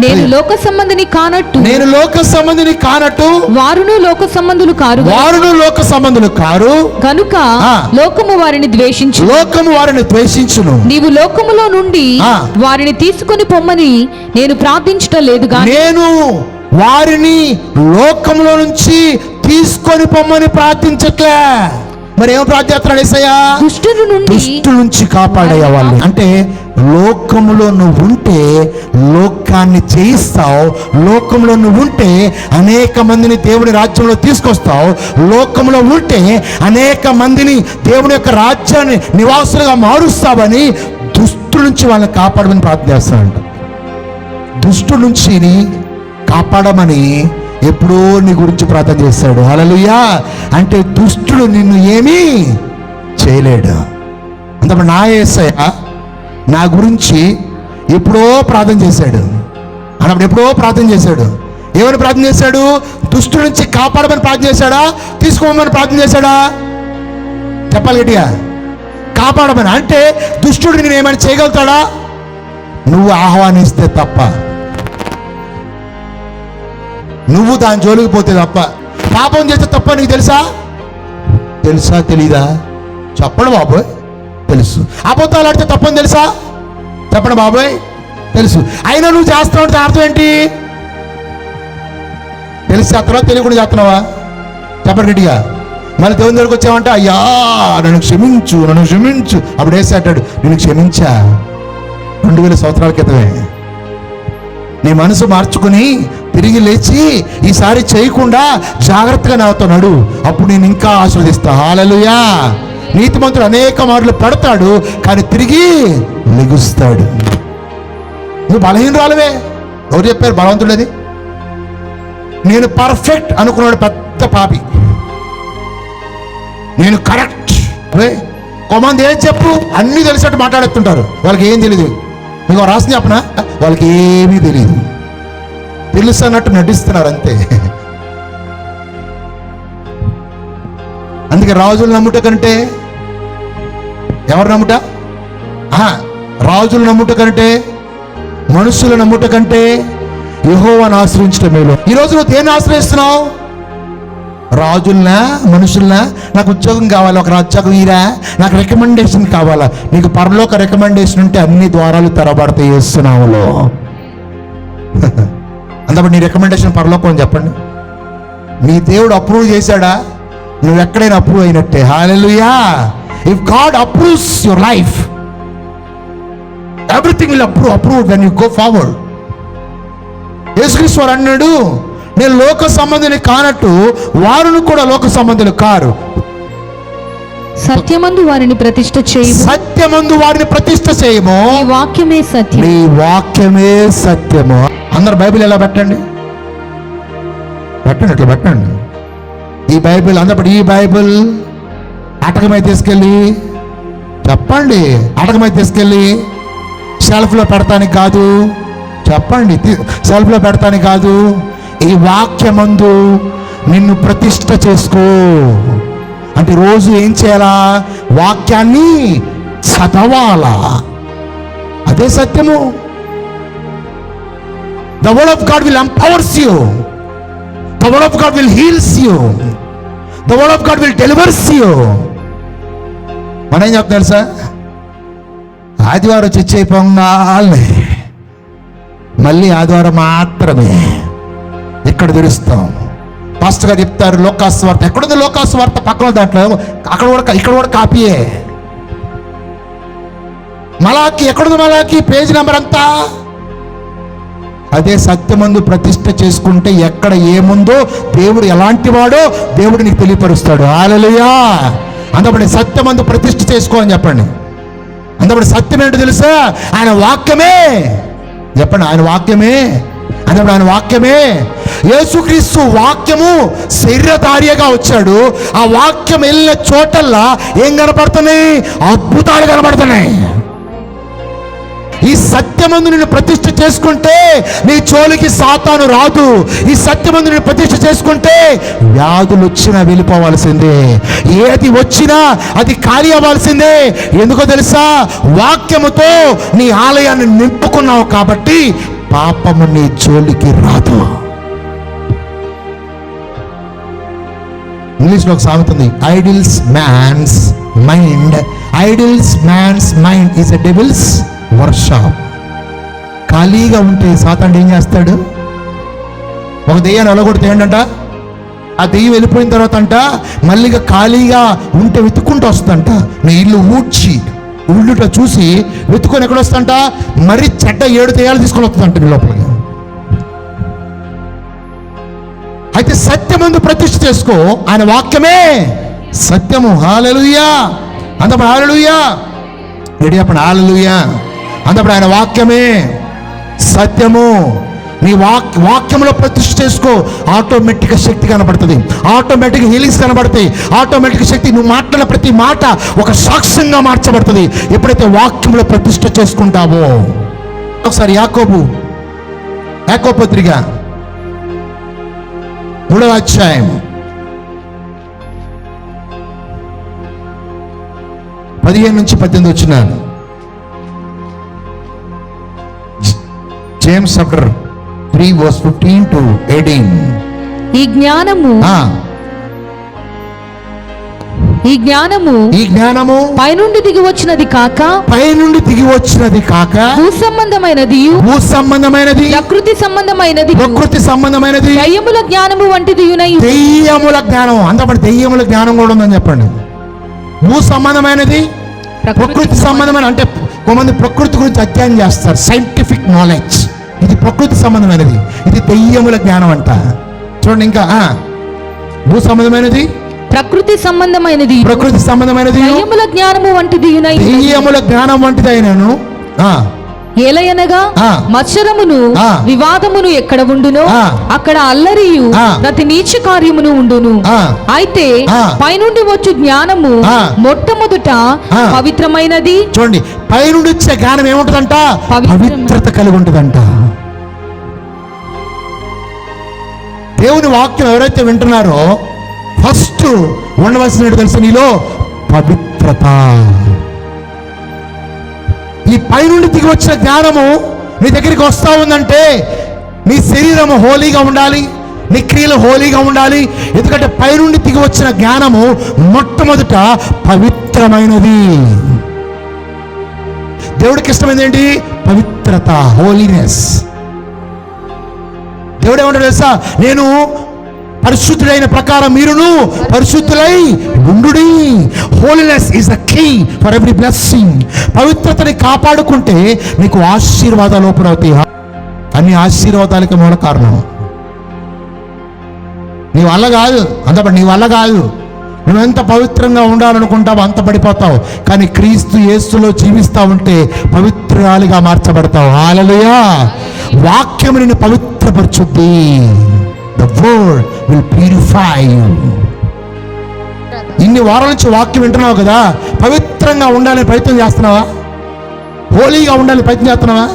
నేను లోక సంబంధిని కానట్టు, నేను లోక సంబంధిని కానట్టు, వారును లోక సంబంధులు కారు, వారును లోక సంబంధులు కారు కనుక లోకము వారిని ద్వేషించు, లోకము వారిని ద్వేషించును. నీవు లోకములో నుండి వారిని తీసుకొని పొమ్మని నేను ప్రార్థించడం లేదు గాని, నేను వారిని లోకంలో నుంచి తీసుకొని పొమ్మని ప్రార్థించట్లే. మరి ఏం ప్రార్థిస్తున్నాడు యేసయ్య? దుష్టు నుంచి కాపాడయ్యా వాళ్ళని. అంటే లోకములో నువ్వు ఉంటే లోకాన్ని జయిస్తావు, లోకంలో నువ్వు ఉంటే అనేక మందిని దేవుని రాజ్యంలో తీసుకొస్తావు, లోకంలో ఉంటే అనేక మందిని దేవుని యొక్క రాజ్యాన్ని నివాసులుగా మారుస్తావని దుష్టు నుంచి వాళ్ళని కాపాడమని ప్రార్థన చేస్తాడంట. దుష్టు నుంచి కాపాడమని ఎప్పుడో నీ గురించి ప్రార్థన చేస్తాడు. హల్లెలూయా. అంటే దుష్టుడు నిన్ను ఏమీ చేయలేడు. అంతప్పుడు నా యేసయ్య నా గురించి ఎప్పుడో ప్రార్థన చేశాడు. అన్నప్పుడు ఎప్పుడో ప్రార్థన చేశాడు. ఏమని ప్రార్థన చేశాడు? దుష్టుడి నుంచి కాపాడమని ప్రార్థన చేశాడా, తీసుకోమని ప్రార్థన చేశాడా? చెప్పాలి గట్టిగా. కాపాడమని అంటే దుష్టుడు నేను ఏమైనా చేయగలుగుతాడా? నువ్వు ఆహ్వానిస్తే తప్ప, నువ్వు దాని జోలికి పోతే తప్ప. పాపం చేస్తే తప్ప నీకు తెలుసా? తెలుసా తెలీదా? చెప్పండి బాబోయ్, తెలుసు. అబద్ధాలు ఆడితే తప్పని తెలుసా? చెప్పండి బాబోయ్, తెలుసు. అయినా నువ్వు చేస్తున్నావు అంటే అర్థం ఏంటి? తెలిసి చేస్తున్నావా, తెలియకుండా చేస్తున్నావా? చెప్పండి గట్టిగా. మళ్ళీ దేవుని దగ్గరికి వచ్చావంటే, అయ్యా నన్ను క్షమించు, నన్ను క్షమించు. అప్పుడు వేసేటాడు, నేను క్షమించా 2000 సంవత్సరాల క్రితమే. నీ మనసు మార్చుకుని తిరిగి లేచి ఈసారి చేయకుండా జాగ్రత్తగా నాతో నడు, అప్పుడు నేను ఇంకా ఆశీర్వదిస్తా. హల్లెలూయా. నీతిమంతుడు అనేక మార్లు పడతాడు, కానీ తిరిగి లెగుస్తాడు. నువ్వు బలహీనరాలువే. ఎవరు చెప్పారు బలవంతుడది? నేను పర్ఫెక్ట్ అనుకున్నాడు పెద్ద పాపి. నేను కరెక్ట్. కొంతమంది ఏం చెప్పు అన్నీ తెలిసినట్టు మాట్లాడుతుంటారు, వాళ్ళకి ఏం తెలియదు. మీకు రాసింది చెప్పనా? వాళ్ళకి ఏమీ తెలియదు, తెలుసు అన్నట్టు నటిస్తున్నారు అంతే. అందుకే రాజులు నమ్ముట కంటే ఎవరు నమ్ముట? రాజులు నమ్ముట కంటే, మనుషులు నమ్ముట కంటే యెహోవాను ఆశ్రయించడం మేలు. ఈరోజు నువ్వు దేన్ని ఆశ్రయిస్తున్నావు? రాజుల్నా, మనుషుల్నా? నాకు ఉద్యోగం కావాలి, ఒక ఉద్యోగం ఈరా, నాకు రికమెండేషన్ కావాలా? నీకు పరలోక రికమెండేషన్ ఉంటే అన్ని ద్వారాలు తెరబడతాయి యేసునామములో. అందుకని నీ రికమెండేషన్ పరలోకం అని చెప్పండి. నీ దేవుడు అప్రూవ్ చేశాడా? నువ్వు ఎక్కడైనా అప్రూవ్ అయినట్టే. Hallelujah. If God approves your life, everything will approve when you go forward. యేసుక్రీస్తు అన్నాడు, నేను లోక సంబంధిని కానట్టు వారును కూడా లోక సంబంధులు కారు. సత్యమందు వారిని ప్రతిష్ఠ చేయము. సత్యమందు వారిని ప్రతిష్ఠ చేయము. నీ వాక్యమే సత్యం. నీ వాక్యమే సత్యము. అందరు బైబిల్ ఎలా పెట్టండి, పెట్టండి, అట్లా పెట్టండి. ఈ బైబిల్ అందప్పుడు ఈ బైబిల్ అటకమై తీసుకెళ్ళి చెప్పండి, అటకమై తీసుకెళ్ళి షెల్ఫ్లో పెడతానికి కాదు, చెప్పండి, షెల్ఫ్లో పెడతానికి కాదు. ఈ వాక్యమందు నిన్ను ప్రతిష్ఠ చేసుకో. అంటే రోజు ఏం చేయాలా? వాక్యాన్ని చదవాలా. అదే సత్యము. The word of God will empowers you. The word of God will heals you. The word of God will delivers you. మనం ఏం చెప్తారు సార్? ఆదివారం చర్చ అయిపోగానే మళ్ళీ ఆదివారం మాత్రమే ఇక్కడ తెరుస్తాం. పాస్టర్ గారు చెప్తారు లోకాస్వార్త. ఎక్కడుంది లోకాస్వార్త? పక్కన దాంట్లో, అక్కడ కూడా, ఇక్కడ కూడా కాపీయే. మలాకి ఎక్కడుంది? మలాకి పేజీ నెంబర్ అంతా అదే. సత్యమందు ప్రతిష్ఠ చేసుకుంటే ఎక్కడ ఏముందో, దేవుడు ఎలాంటి వాడో దేవుడు నీకు తెలియపరుస్తాడు. హల్లెలూయా. అందుకని సత్యమందు ప్రతిష్ఠ చేసుకో అని చెప్పండి. అందుకని సత్యం ఏంటో తెలుసా? ఆయన వాక్యమే. చెప్పండి, ఆయన వాక్యమే. అందుకని ఆయన వాక్యమే. యేసుక్రీస్తు వాక్యము శరీరధారిగా వచ్చాడు. ఆ వాక్యం వెళ్ళిన చోటల్లా ఏం కనపడుతున్నాయి? అద్భుతాలు కనపడుతున్నాయి. ఈ సత్యమందు నిన్ను ప్రతిష్ఠ చేసుకుంటే నీ చోలికి సాతాను రాదు. ఈ సత్యమందు నిన్ను ప్రతిష్ఠ చేసుకుంటే వ్యాధులు వచ్చినా వెళ్ళిపోవాల్సిందే, ఏది వచ్చినా అది ఖాళీ అవ్వాల్సిందే. ఎందుకో తెలుసా? వాక్యముతో నీ ఆలయాన్ని నింపుకున్నావు కాబట్టి పాపము నీ చోలికి రాదు. ఇంగ్లీష్లో ఒక సామెత ఉంది, idles man's mind is a devil's workshop. ఖాళీగా ఉంటే సాతానుడు ఏం చేస్తాడు? ఒక దెయ్యాన్ని వెళ్ళగొడితే ఏంటంట, ఆ దెయ్యం వెళ్ళిపోయిన తర్వాత అంట మళ్ళీగా ఖాళీగా ఉంటే వెతుక్కుంటూ వస్తుందంట. నీ ఇల్లు ఊడ్చి ఉళ్ళుట చూసి వెతుకొని ఎక్కడ వస్తుందంట, మరి చెడ్డ 7 దెయ్యాలు తీసుకొని వస్తుందంట నీ లోపలికి. అయితే సత్యమందు ప్రతిష్ఠ చేసుకో. ఆయన వాక్యమే సత్యము. హల్లెలూయా. అందప్పుడు హల్లెలూయా. రెడీ అప్పుడు హల్లెలూయా. అందప్పుడు ఆయన వాక్యమే సత్యము. నీ వాక్యంలో ప్రతిష్ఠ చేసుకో. ఆటోమేటిక్గా శక్తి కనబడుతుంది, ఆటోమేటిక్గా హీలింగ్స్ కనబడతాయి, ఆటోమేటిక్ శక్తి. నువ్వు మాట్లాడిన ప్రతి మాట ఒక సాక్ష్యంగా మార్చబడుతుంది ఎప్పుడైతే వాక్యంలో ప్రతిష్ఠ చేసుకుంటావో. ఒకసారి యాకోబు పత్రిక 3వ అధ్యాయం 15 నుంచి 18 వచ్చినాను. James chapter 3 verse 15 to 18. ఈ జ్ఞానము పైనుండి దిగి వచ్చినది కాక భూ సంబంధమైనది ప్రకృతి సంబంధమైనది దయ్యముల జ్ఞానము వంటిది. దెయ్యముల జ్ఞానం అంతపడి దెయ్యముల జ్ఞానం కూడా ఉందని చెప్పండి. భూ సంబంధమైనది, ప్రకృతి సంబంధమైన. అంటే కొంతమంది ప్రకృతి గురించి అధ్యయనం చేస్తారు, సైంటిఫిక్ నాలెడ్జ్. ఇది ప్రకృతి సంబంధమైనది, ఇది దెయ్యముల జ్ఞానం అంట. చూడండి, ఇంకా భూ సంబంధమైనది, ప్రకృతి సంబంధమైనది దెయ్యముల జ్ఞానం వంటిది అయినను. ఏలయనగా మత్సరమును వివాదమును ఎక్కడ ఉండునో అక్కడ అల్లరియు ప్రతి నీచ కార్యమును ఉండును. అయితే పైనుండి వచ్చు జ్ఞానము మొట్టమొదట పవిత్రమైనది. చూడండి, పైనుండి వచ్చే జ్ఞానం ఏముంటదంట? పవిత్రత కలిగి ఉంటుందంట. దేవుని వాక్యం ఎవరైతే వింటున్నారో ఫస్ట్ ఉండవలసినట్టు తెలుసు, నీలో పవిత్రత. ఈ పైనుండి దిగి వచ్చిన జ్ఞానము నీ దగ్గరికి వస్తా ఉందంటే నీ శరీరము హోలీగా ఉండాలి, నీ క్రియలు హోలీగా ఉండాలి. ఎందుకంటే పైనుండి దిగి వచ్చిన జ్ఞానము మొట్టమొదట పవిత్రమైనది. దేవుడికి ఇష్టమైనది ఏంటి? పవిత్రత, హోలీనెస్. దేవుడు ఏమంటాడు తెలుసా? నేను పరిశుద్ధుడైన ప్రకారం మీరును పరిశుద్ధులై ఉండుడి. Holiness is the key for every blessing. పవిత్రతని కాపాడుకుంటే నీకు ఆశీర్వాదాలు ఓపెన్ అవుతాయి. అన్ని ఆశీర్వాదాలకి మూల కారణం నీ వల్ల కాదు. అంతపడి నీ వల్ల కాదు. నువ్వు ఎంత పవిత్రంగా ఉండాలనుకుంటావు అంత పడిపోతావు. కానీ క్రీస్తు యేసులో జీవిస్తా ఉంటే పవిత్రాలుగా మార్చబడతావు. హల్లెలూయా. వాక్యం నిన్ను పవిత్రపరచుద్ది. The word will purify you. ఇన్ని వారాల నుంచి వాక్యం వింటున్నావు కదా, పవిత్రంగా ఉండాలని ప్రయత్నం చేస్తున్నావా? హోలీగా ఉండాలని ప్రయత్నం చేస్తున్నావా?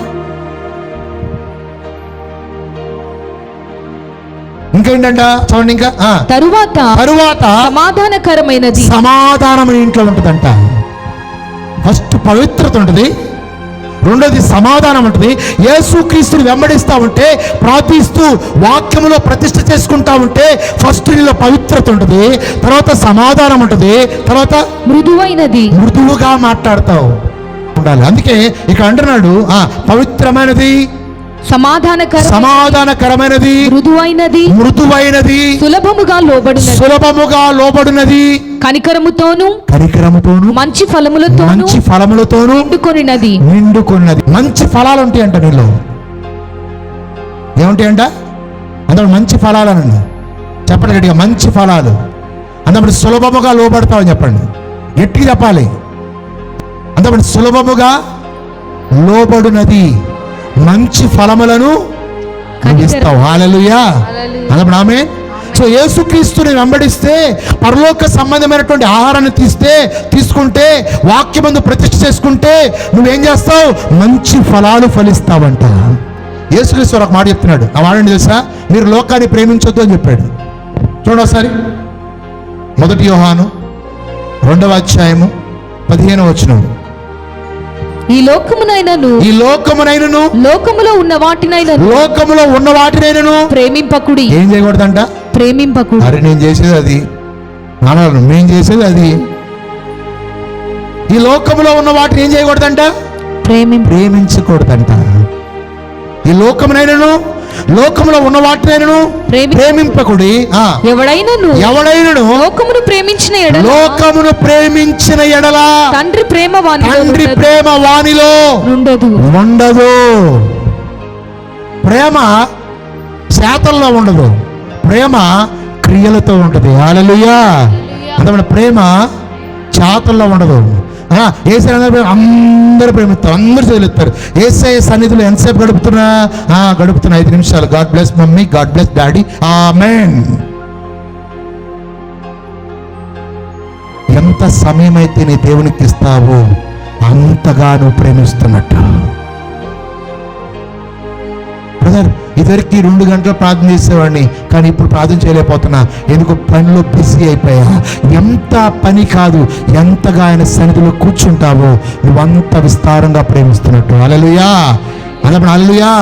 ఇంకేంటంట చూడండి. ఇంకా తరువాత సమాధానకరమైనది, సమాధానం ఇంట్లో ఉంటుందంట. ఫస్ట్ పవిత్రత ఉంటుంది, రెండోది సమాధానం ఉంటుంది. యేసుక్రీస్తుని వెంబడిస్తూ ఉంటే, ప్రార్థిస్తూ వాక్యములో ప్రతిష్ఠ చేసుకుంటా ఉంటే ఫస్ట్ నీలో పవిత్రత ఉంటుంది, తర్వాత సమాధానం ఉంటుంది, తర్వాత మృదువుగా మాట్లాడతావు ఉండాలి. అందుకే ఇక్కడ అంటున్నాడు పవిత్రమైనది, సమాధానకరమైనది, మృదువైనది, సులభముగా లోబడినది, కనికరముతోను మంచి ఫలములతోను నిండుకొనినది. మంచి ఫలాలు ఉంటాయంట నీలో. ఏముంటాయంట? అందులో మంచి ఫలాలను చెప్పండి గట్టిగా. మంచి ఫలాలు అందులో సులభముగా లోబడతావని చెప్పండి. గట్టిగా చెప్పాలి. అందులో సులభముగా లోబడునది, మంచి ఫలములను ఇస్తావు. హల్లెలూయా. అందులో ఆమేన్. సో యేసుక్రీస్తుని వెంబడిస్తే, పరలోక సంబంధమైనటువంటి ఆహారాన్ని తీసుకుంటే, వాక్యమందు ప్రతిష్ఠ చేసుకుంటే నువ్వేం చేస్తావు? మంచి ఫలాలు ఫలిస్తావంట. యేసుక్రీస్తు ఒక మాట చెప్తున్నాడు. ఆ మాట ఏంటి తెలుసా? మీరు లోకాన్ని ప్రేమించొద్దు అని చెప్పాడు. చూడండి ఒకసారి. 1 యోహాను 2వ అధ్యాయము 15వ వచనం. ఈ లోకమునైనను లోకములో ఉన్న వాటినైనను ప్రేమింపకుడి. ఏం చేయకూడదంట? ప్రేమింపకుడి. అరే నేను చేసేది అది, మేము చేసేది అది. ఈ లోకములో ఉన్న వాటిని ఏం చేయకూడదంట? ప్రేమించకూడదంట. ఈ లోకమునైనను లోకములో ఉన్న వాటినైనను ప్రేమింపకుడి. ఎవడైనను లోకమును ప్రేమించిన ఎడల తండ్రి ప్రేమ వానిలో ఉండదు. ప్రేమ శాతల్లో ఉండదు, ప్రేమ క్రియలతో ఉంటుంది. హల్లెలూయా. అందువల్ల ప్రేమ చాతల్లో ఉండదు. యేసయ్య అందరూ ప్రేమిస్తారు, అందరూ చెల్లిస్తారు. యేసయ్య సన్నిధిలో ఎంతసేపు గడుపుతున్నా 5 నిమిషాలు. God bless mummy, God bless daddy, ఆమేన్. ఎంత సమయం అయితే నీ దేవునికి ఇస్తావో అంతగా నువ్వు ప్రేమిస్తున్నట్టు. బ్రదర్, ఇదివరకు 2 గంటలు ప్రార్థన చేసేవాడిని, కానీ ఇప్పుడు ప్రార్థన చేయలేకపోతున్నా. ఎందుకు? పనిలో బిజీ అయిపోయా. ఎంత పని కాదు, ఎంతగా ఆయన సన్నిధిలో కూర్చుంటావో నువ్వంత విస్తారంగా ప్రేమిస్తున్నట్టు. హల్లెలూయా. అన్నప్పుడు హల్లెలూయా.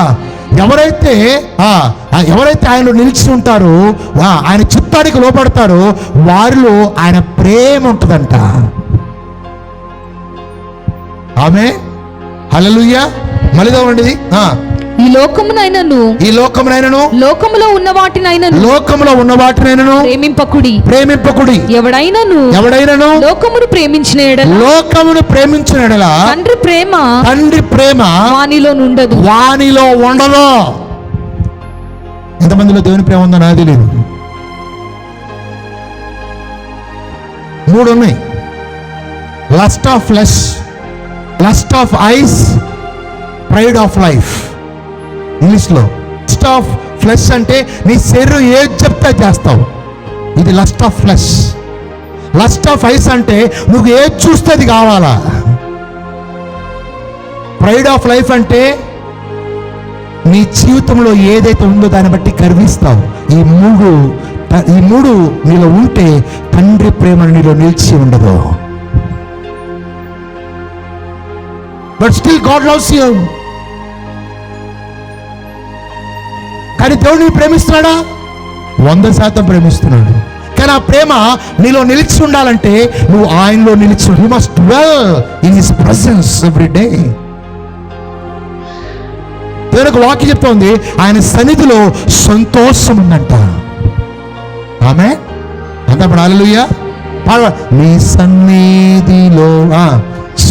ఎవరైతే ఆయనలో నిలిచి ఉంటారో, ఆయన చిత్తానికి లోపడతారో వారిలో ఆయన ప్రేమ ఉంటుందంట. ఆమె హల్లెలూయా. మళ్ళీ చదవండి. ఈ లోకమునైనను లోకములో ఉన్న వాటినైనను ప్రేమింపకుడి. ఎవడైనను లోకమును ప్రేమించిన ఎడల తండ్రి ప్రేమ వానిలో ఉండదు. ఎంతమందిలో దేవుని ప్రేమ ఉందో నాకు తెలియదు. 3 ఉన్నాయి. Lust of flesh, lust of ice, pride of life. ఇంగ్లీష్లో లస్ట్ ఆఫ్ ఫ్లెష్ అంటే నీ శరీరం ఏది చెప్తే చేస్తావు, ఇది lust of flesh. Lust of ice అంటే నువ్వు ఏది చూస్తే అది కావాలా. ప్రైడ్ ఆఫ్ లైఫ్ అంటే నీ జీవితంలో ఏదైతే ఉందో దాన్ని బట్టి గర్విస్తావు. ఈ మూడు నీలో ఉంటే తండ్రి ప్రేమ నీలో నిలిచి ఉండదు. But still God loves you. కానీ దేవుడిని ప్రేమిస్తున్నాడా? 100% ప్రేమిస్తున్నాడు. కానీ ఆ ప్రేమ నీలో నిలిచి ఉండాలంటే నువ్వు ఆయనలో నిలిచి, you must dwell in his presence every day. దేవునికి వాక్యం చెప్తోంది ఆయన సన్నిధిలో సంతోషం ఉందంట. ఆమె అంతప్పుడు హల్లెలూయా. నీ సన్నిధిలో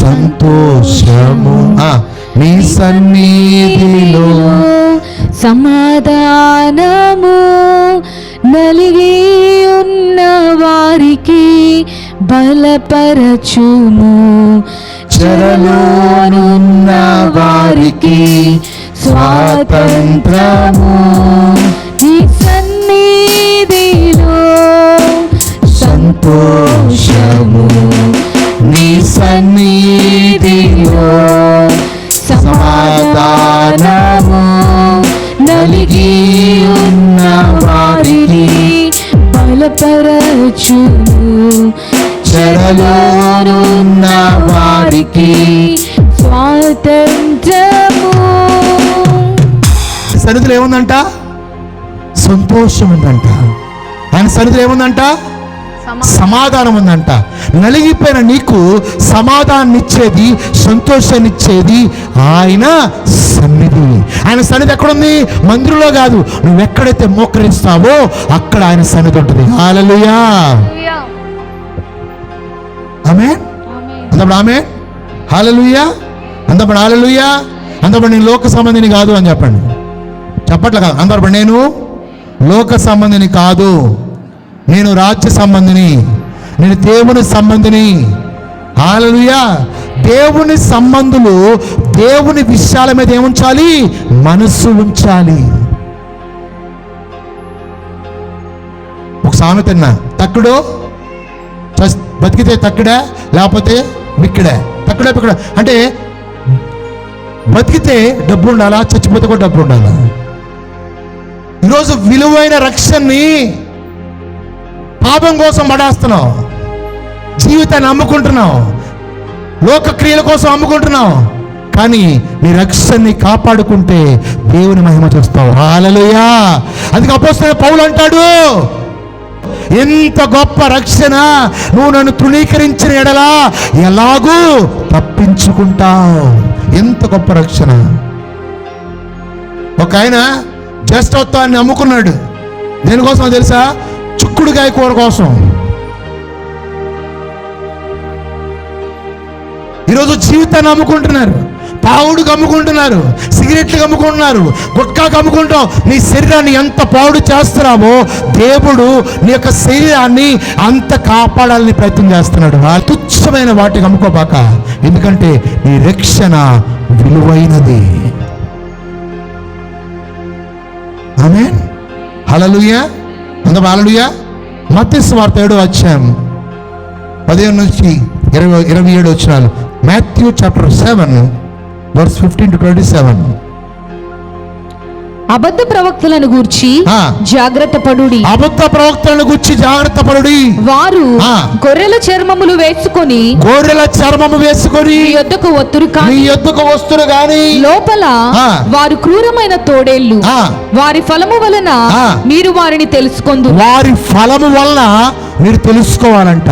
సంతోషము, నీ సన్నిధిలో సమాధానము, నలిగి ఉన్న వారికి బలపరచుము, చెరలోనున్న వారికి స్వాతంత్రము, నీ సన్నిధిలో సంతోషము, నీ సన్నిధిలో సమాధానము, నలిగి ఉన్న వారికి బలపరచుము, చెరలోనున్న వారికి స్వాతంత్రము. సన్నిధిలో ఏముందంట? సంతోషం ఉందంట. ఆయన సన్నిధిలో ఏముందంట? సమాధానం ఉందంట. నలిగిపోయిన నీకు సమాధానం ఇచ్చేది, సంతోషాన్ని ఇచ్చేది ఆయన సన్నిధి. ఆయన సన్నిధి ఎక్కడుంది? మందిరంలో కాదు, నువ్వు ఎక్కడైతే మోకరిస్తావో అక్కడ ఆయన సన్నిధి ఉంటుంది. హల్లెలూయా. ఆమేన్. అందప్పుడు ఆమేన్. హల్లెలూయా. అందప్పుడు హల్లెలూయా. అందప్పుడు నేను లోక సంబంధిని కాదు అని చెప్పండి. చెప్పట్లే కాదు. అందప్పుడు నేను లోక సంబంధిని కాదు, నేను రాజ్య సంబంధిని, నేను దేవుని సంబంధిని. హల్లెలూయా. దేవుని సంబంధులు దేవుని విషయాల మీద ఏముంచాలి? మనస్సు ఉంచాలి. ఒక సామెత విన్నా, తక్కుడు బతికితే తక్కుడే, లేకపోతే మిక్కడే. తక్కుడే పిక్కడే అంటే బతికితే డబ్బు ఉండాలా, చచ్చిపోతే కూడా డబ్బు ఉండాలా? ఈరోజు విలువైన రక్షణని పాపం కోసం పడేస్తున్నావు, జీవితాన్ని అమ్ముకుంటున్నావు, లోక క్రియల కోసం అమ్ముకుంటున్నావు. కానీ నీ రక్షణని కాపాడుకుంటే దేవుని మహిమ చూస్తావు. హల్లెలూయా. అందుకే అపోస్తలుడైన పౌలు అంటాడు, ఎంత గొప్ప రక్షణ, నువ్వు నన్ను తృణీకరించిన ఎడలా ఎలాగూ తప్పించుకుంటావు. ఎంత గొప్ప రక్షణ. ఒక ఆయన జ్యేష్ఠత్వాన్ని అమ్ముకున్నాడు. దేనికోసం తెలుసా? చిక్కుడుకాయ కూర కోసం. ఈరోజు జీవితాన్ని అమ్ముకుంటున్నారు, తాగుడుకు అమ్ముకుంటున్నారు, సిగరెట్లకు అమ్ముకుంటున్నారు, గుట్కాకు అమ్ముకుంటావు. నీ శరీరాన్ని ఎంత పాడు చేస్తున్నావో దేవుడు నీ యొక్క శరీరాన్ని అంత కాపాడాలని ప్రయత్నం చేస్తున్నాడు. ఆ తుచ్చమైన వాటికి అమ్ముకోబాక, ఎందుకంటే నీ రక్షణ విలువైనది. ఆమేన్. హల్లెలూయా. అందరూ హల్లెలూయా. మత్తయి సువార్త 7వ అధ్యాయం 15 నుంచి 27 వచనాలు. Matthew chapter 7 verse 15 to 27. అబద్ధ ప్రవక్తలను గూర్చి జాగ్రత్త పడుడి. అబద్ధ ప్రవక్తలను గూర్చి జాగ్రత్త పడుడి. వారు గొర్రెల చర్మములు వేసుకొని నీ యొద్దకు వస్తురు గాని లోపల వారు క్రూరమైన తోడేళ్లు. వారి ఫలము వలన మీరు వారిని తెలుసుకొందురు. వారి ఫలము వలన మీరు తెలుసుకోవాలంట.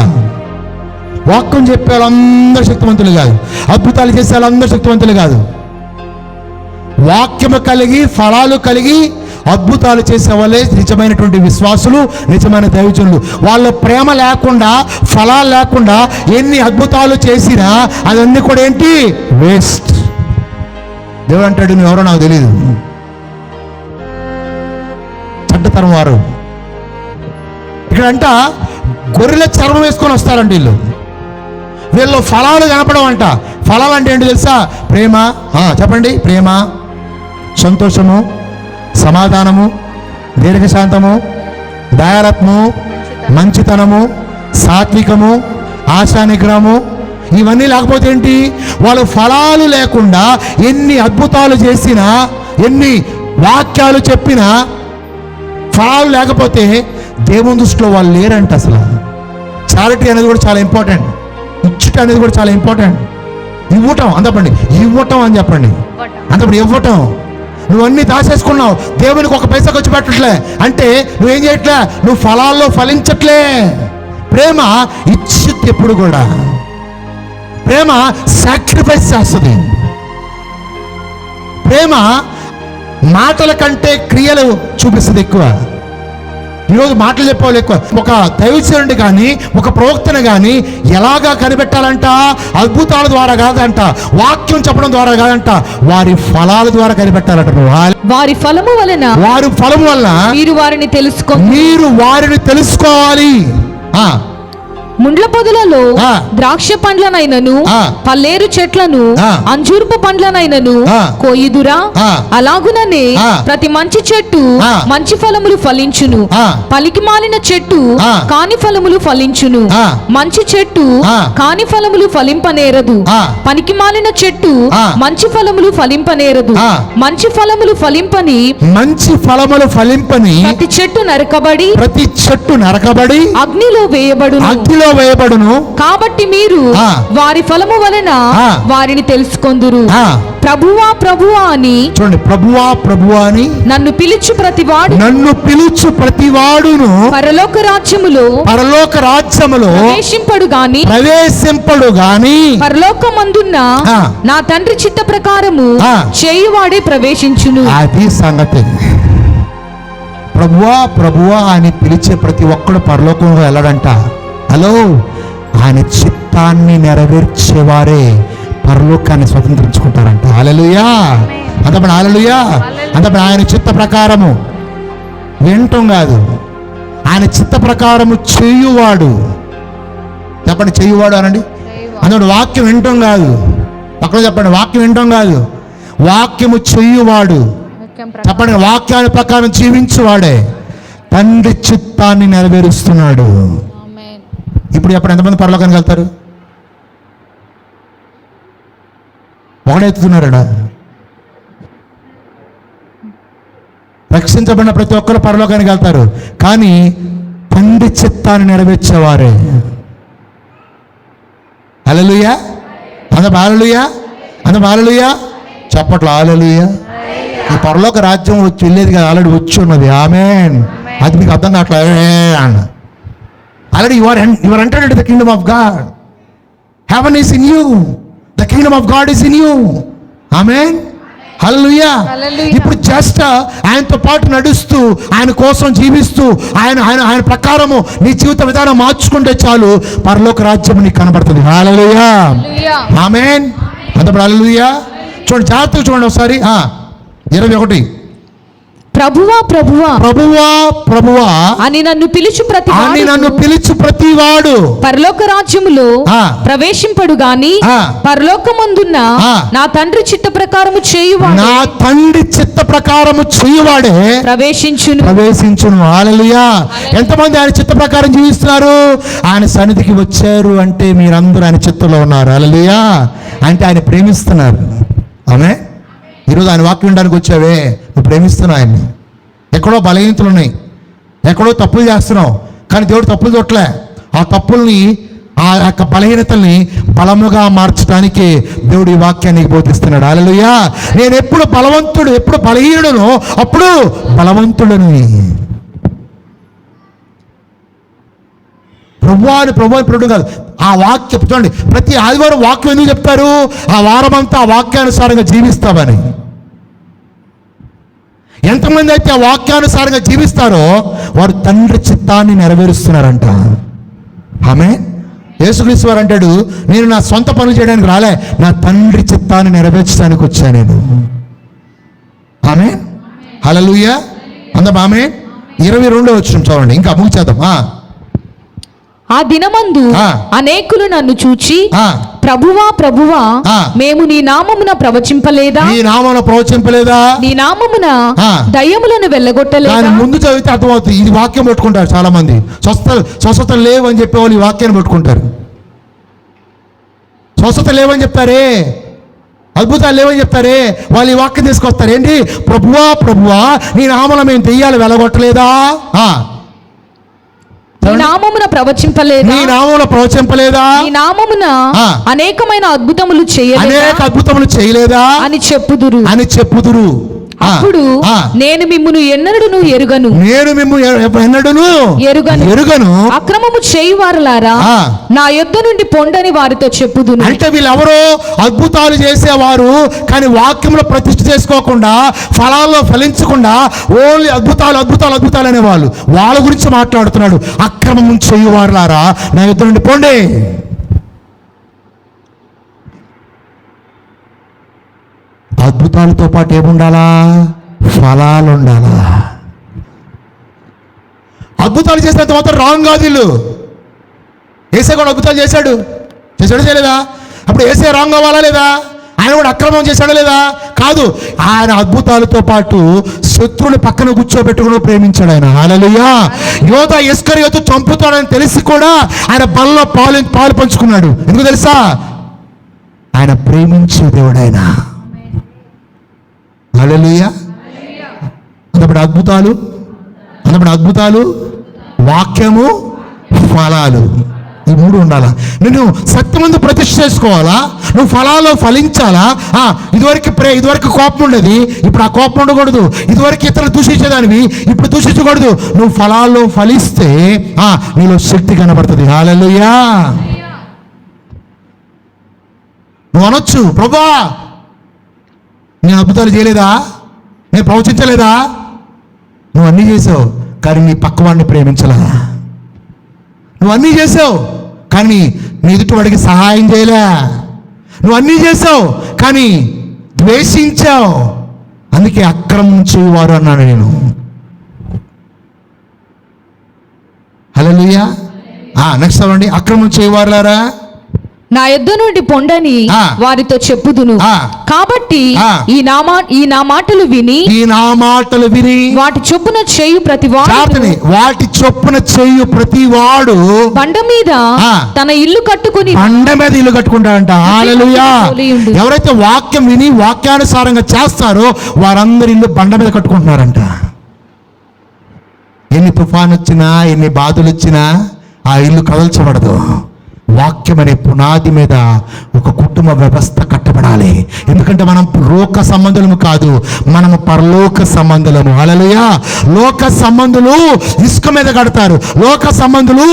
వాక్యం చెప్పే వాళ్ళందరూ శక్తివంతులు కాదు, అద్భుతాలు చేసే వాళ్ళందరూ శక్తివంతులు కాదు. వాక్యము కలిగి ఫలాలు కలిగి అద్భుతాలు చేసే వాళ్ళే నిజమైనటువంటి విశ్వాసులు, నిజమైన దైవజనులు. వాళ్ళ ప్రేమ లేకుండా, ఫలాలు లేకుండా ఎన్ని అద్భుతాలు చేసినా అదన్నీ కూడా ఏంటి? వేస్ట్. దేవుడు అంటాడు, నువ్వు ఎవరో నాకు తెలియదు, చెడ్డతరం వారు. ఇక్కడంట గొర్రెల చర్మం వేసుకొని వస్తారంట వీళ్ళు. వీళ్ళు ఫలాలు కనపడం అంట. ఫలాలు అంటే ఏంటి తెలుసా? ప్రేమ. చెప్పండి. ప్రేమ, సంతోషము, సమాధానము, దీర్ఘశాంతము, దయాలత్వము, మంచితనము, సాత్వికము, ఆశా నిగ్రహము. ఇవన్నీ లేకపోతే ఏంటి? వాళ్ళు ఫలాలు లేకుండా ఎన్ని అద్భుతాలు చేసినా, ఎన్ని వాక్యాలు చెప్పినా ఫలాలు లేకపోతే దేవుని దృష్టిలో వాళ్ళు లేరంట. అసలు చారిటీ అనేది కూడా చాలా ఇంపార్టెంట్. ఇచ్చుట అనేది కూడా చాలా ఇంపార్టెంట్. ఇవ్వటం అందపండి, ఇవ్వటం అని చెప్పండి. అంతప్పుడు ఇవ్వటం. నువ్వన్నీ దాచేసుకున్నావు, దేవునికి ఒక పైసా ఖర్చు పెట్టట్లే అంటే నువ్వేం చేయట్లే, నువ్వు ఫలాల్లో ఫలించట్లే. ప్రేమ ఇచ్చిద్ది, ఎప్పుడు కూడా ప్రేమ సాక్రిఫైస్ చేస్తుంది. ప్రేమ మాటల కంటే క్రియలు చూపిస్తుంది ఎక్కువ. ఈరోజు మాటలు చెప్పేవాళ్ళు ఎక్కువ. ఒక దైవజనుడిని కానీ ఒక ప్రవక్తను కానీ ఎలాగా కనిపెట్టాలంట? అద్భుతాల ద్వారా కాదంట, వాక్యం చెప్పడం ద్వారా కాదంట, వారి ఫలాల ద్వారా కనిపెట్టాలంట. వారి ఫలము వలన మీరు వారిని తెలుసుకోవాలి. ముండ్ల పొదలలో ద్రాక్ష పండ్లనైనను పల్లేరు చెట్లను అంజూరపు పండ్లనైనను కోయిదురా, అలాగుననే ప్రతి మంచి చెట్టు మంచి ఫలములు ఫలించును, పలికి మాలిన చెట్టు కాని ఫలములు ఫలించును. మంచి చెట్టు కాని ఫలములు ఫలింపనేరదు, పనికి మాలిన చెట్టు మంచి ఫలములు ఫలింపనేరదు. మంచి ఫలములు ఫలింపని ప్రతి చెట్టు నరకబడి అగ్నిలో వేయబడును. కాబట్టి మీరు వారి ఫలము వలన వారిని తెలుసుకొందురు. ప్రభువా ప్రభువా అని చూడండి, ప్రభువా అని నన్ను పిలుచు ప్రతివాడును పరలోక రాజ్యములో ప్రవేశింపడు గాని పరలోకమందున్న నా తండ్రి చిత్త ప్రకారము చేయువాడే ప్రవేశించును. అది సంగతి. ప్రభువా అని పిలిచే ప్రతి ఒక్కడు పరలోకంలో వెళ్ళడంట. హలో, ఆయన చిత్తాన్ని నెరవేర్చేవారే పరలోకాన్ని స్వతంత్రించుకుంటారంట. హల్లెలూయా, అంతపడి హల్లెలూయా. అంతపడి ఆయన చిత్త ప్రకారము వినటం కాదు, ఆయన చిత్త ప్రకారము చేయువాడు. చెప్పండి, చేయువాడు అనండి. అందులో వాక్యం వినటం కాదు, పక్కన చెప్పండి, వాక్యం వినటం కాదు, వాక్యము చేయువాడు. చెప్పండి, వాక్యాన్ని ప్రకారం జీవించువాడే తండ్రి చిత్తాన్ని నెరవేరుస్తున్నాడు. ఇప్పుడు చెప్పండి, ఎంతమంది పరలోకానికి వెళ్తారు? ఒకడెత్తుతున్నారా? రక్షించబడిన ప్రతి ఒక్కరు పరలోకానికి వెళ్తారు, కానీ తండ్రి చిత్తాన్ని నెరవేర్చేవారే. హల్లెలూయా, హల్లెలూయా. చప్పట్లు హల్లెలూయా. ఈ పరలోక రాజ్యం వచ్చి వెళ్ళేది కదా, ఆల్రెడీ వచ్చి ఉన్నది. ఆమేన్. అది మీకు అర్థం కావట్లేదు అన్న. Already you are entered into the kingdom of God. Heaven is in you. The kingdom of God is in you. Amen. హల్లెలూయా. ఇప్పుడు జస్ట్ ఆయనతో పాటు నడుస్తూ, ఆయన కోసం జీవిస్తూ, ఆయన ప్రకారము నీ జీవిత విధానం మార్చుకుంటే చాలు, పరలోక రాజ్యం నీకు కనబడుతుంది. హల్లెలూయా, ఆమేన్. అంతప్పుడు హల్లెలూయా. చూడండి, జాగ్రత్తగా చూడండి ఒకసారి. 21 ప్రభువా అని నన్ను పిలుచు ప్రతివాడు పరలోక రాజ్యములో ప్రవేశింపడు గాని పరలోకమందున్న నా తండ్రి చిత్త ప్రకారము చేయువాడే ప్రవేశించును. హల్లెలూయా. ఎంతమంది ఆయన చిత్త ప్రకారం జీవిస్తున్నారు? ఆయన సన్నిధికి వచ్చారు అంటే మీరందరూ ఆయన చిత్తంలో ఉన్నారు. హల్లెలూయా. అంటే ఆయన ప్రేమిస్తున్నారు. ఆమె ఈరోజు ఆయన వాక్యం వినడానికి వచ్చావే, నువ్వు ప్రేమిస్తున్నావు ఆయన్ని. ఎక్కడో బలహీనతలు ఉన్నాయి, ఎక్కడో తప్పులు చేస్తున్నావు, కానీ దేవుడు తప్పులు చూడలే. ఆ తప్పుల్ని, ఆ యొక్క బలహీనతల్ని బలముగా మార్చడానికి దేవుడు ఈ వాక్యాన్ని బోధిస్తున్నాడు. హల్లెలూయా. నేను ఎప్పుడు బలహీనుడునో అప్పుడు బలవంతుడని. ప్రభువాని కాదు, ఆ వాక్యం చూడండి. ప్రతి ఆదివారం వాక్యం ఎందుకు చెప్తారు? ఆ వారం అంతా ఆ వాక్యానుసారంగా జీవిస్తామని. ఎంతమంది అయితే ఆ వాక్యానుసారంగా జీవిస్తారో వారు తండ్రి చిత్తాన్ని నెరవేరుస్తున్నారంట. ఆమె యేసుక్రీస్తు వారు అంటాడు, నేను నా సొంత పనులు చేయడానికి రాలే, నా తండ్రి చిత్తాన్ని నెరవేర్చడానికి వచ్చాను నేను. ఆమె హల్లెలూయా. అందరం ఆమె. 22వ వచనం చూడండి, ఇంకా ముగిచేద్దాం. ఆ దినమందు అనేకులు నన్ను చూచి ప్రభువా ప్రభువా మేము నీ నామమున ప్రవచింపలేదా, నీ నామమున దయ్యములను వెళ్ళగొట్టలేదా? ముందు చదివితే అర్థమవుతుంది. ఇది వాక్యం పట్టుకుంటారు చాలా మంది. స్వస్థత లేవు అని చెప్పేవాళ్ళు ఈ వాక్యాన్ని పట్టుకుంటారు. స్వస్థత లేవని చెప్తారే, అద్భుతాలు లేవని చెప్తారే, వాళ్ళు ఈ వాక్యం తీసుకొస్తారు. ఏంటి? ప్రభువా ప్రభువా నీ నామమున మేము దెయ్యాలు వెళ్ళగొట్టలేదా, నీ నామమున ప్రవచింపలేదా, నీ నామమున అనేకమైన అద్భుతములు చేయలేదా అని చెప్పుదురు. అప్పుడు నేను మిమ్మును ఎన్నడూను ఎరుగను, నేను మిమ్ము ఎన్నడూను ఎరుగను. అక్రమము చేయువారులారా నా యొద్ద నుండి పొండని వారితో చెప్పుదును. అంటే వీళ్ళెవరో అద్భుతాలు చేసేవారు, కానీ వాక్యంలో ప్రతిష్ఠ చేసుకోకుండా, ఫలాల్లో ఫలించకుండా ఓన్లీ అద్భుతాలు అద్భుతాలు అద్భుతాలు అనేవాళ్ళు. వాళ్ళ గురించి మాట్లాడుతున్నాడు. అక్రమం చేయువారులారా నా యొద్ద నుండి పోండి. అద్భుతాలతో పాటు ఏముండాలా? ఫలాలు ఉండాలా. అద్భుతాలు చేసినంత మాత్రం రాంగ్ కాదు. వీళ్ళు ఏసే కూడా అద్భుతాలు చేశాడు చేయలేదా? అప్పుడు ఏసే రాంగ్ అవ్వాలా లేదా? ఆయన కూడా అక్రమం చేశాడా లేదా? కాదు. ఆయన అద్భుతాలతో పాటు శత్రువుని పక్కన కూర్చోబెట్టుకుని ప్రేమించాడు ఆయన. హల్లెలూయా. యోధ ఇస్కరియోతు చంపుతాడని తెలిసి కూడా ఆయన బలలో పాలు పంచుకున్నాడు. ఎందుకు తెలుసా? ఆయన ప్రేమించే దేవుడు ఆయన. హల్లెలూయా. అన్నప్పుడు అద్భుతాలు, వాక్యము, ఫలాలు, ఈ మూడు ఉండాలా. నేను సత్యమందు ప్రతిష్ఠ చేసుకోవాలా, నువ్వు ఫలాల్లో ఫలించాలా. ఇదివరకు కోపం ఉండేది, ఇప్పుడు ఆ కోపం ఉండకూడదు. ఇదివరకు ఇతరులు దూషించేదానివి, ఇప్పుడు దూషించకూడదు. నువ్వు ఫలాల్లో ఫలిస్తే నీలో శక్తి కనబడుతుంది. హల్లెలూయా. నువ్వు అనొచ్చు, ప్రభువా నేను అద్భుతాలు చేయలేదా, నేను ప్రవచించలేదా? నువ్వు అన్నీ చేసావు, కానీ నీ పక్కవాడిని ప్రేమించలా. నువ్వు అన్నీ చేసావు, కానీ నీ ఎదుటివాడికి సహాయం చేయలే. నువ్వు అన్నీ చేసావు, కానీ ద్వేషించావు. అందుకే అక్రమం చేయువారు అన్నాను నేను. హల్లెలూయా. నెక్స్ట్ అవ్వండి. అక్రమం చేయువారులారా నా యొద్ద నుండి పొండని వారితో చెప్పుదును. కాబట్టి ఈ నా మాటలు విని వాటి చొప్పున చేయు ప్రతివాడు బండ మీద తన ఇల్లు కట్టుకుని ఇల్లు కట్టుకుంటాడంట. హల్లెలూయా. ఎవరైతే వాక్యం విని వాక్యానుసారంగా చేస్తారో వారందరూ ఇల్లు బండ మీద కట్టుకుంటున్నారంట. ఎన్ని తుఫాను వచ్చినా, ఎన్ని బాధలు వచ్చినా ఆ ఇల్లు కదల్చబడదు. వాక్యం అనే పునాది మీద ఒక కుటుంబ వ్యవస్థ కట్టబడాలి. ఎందుకంటే మనం లోక సంబంధులము కాదు, మనము పరలోక సంబంధులము. హల్లెలూయా. లోక సంబంధులు ఇసుక మీద కడతారు, లోక సంబంధులు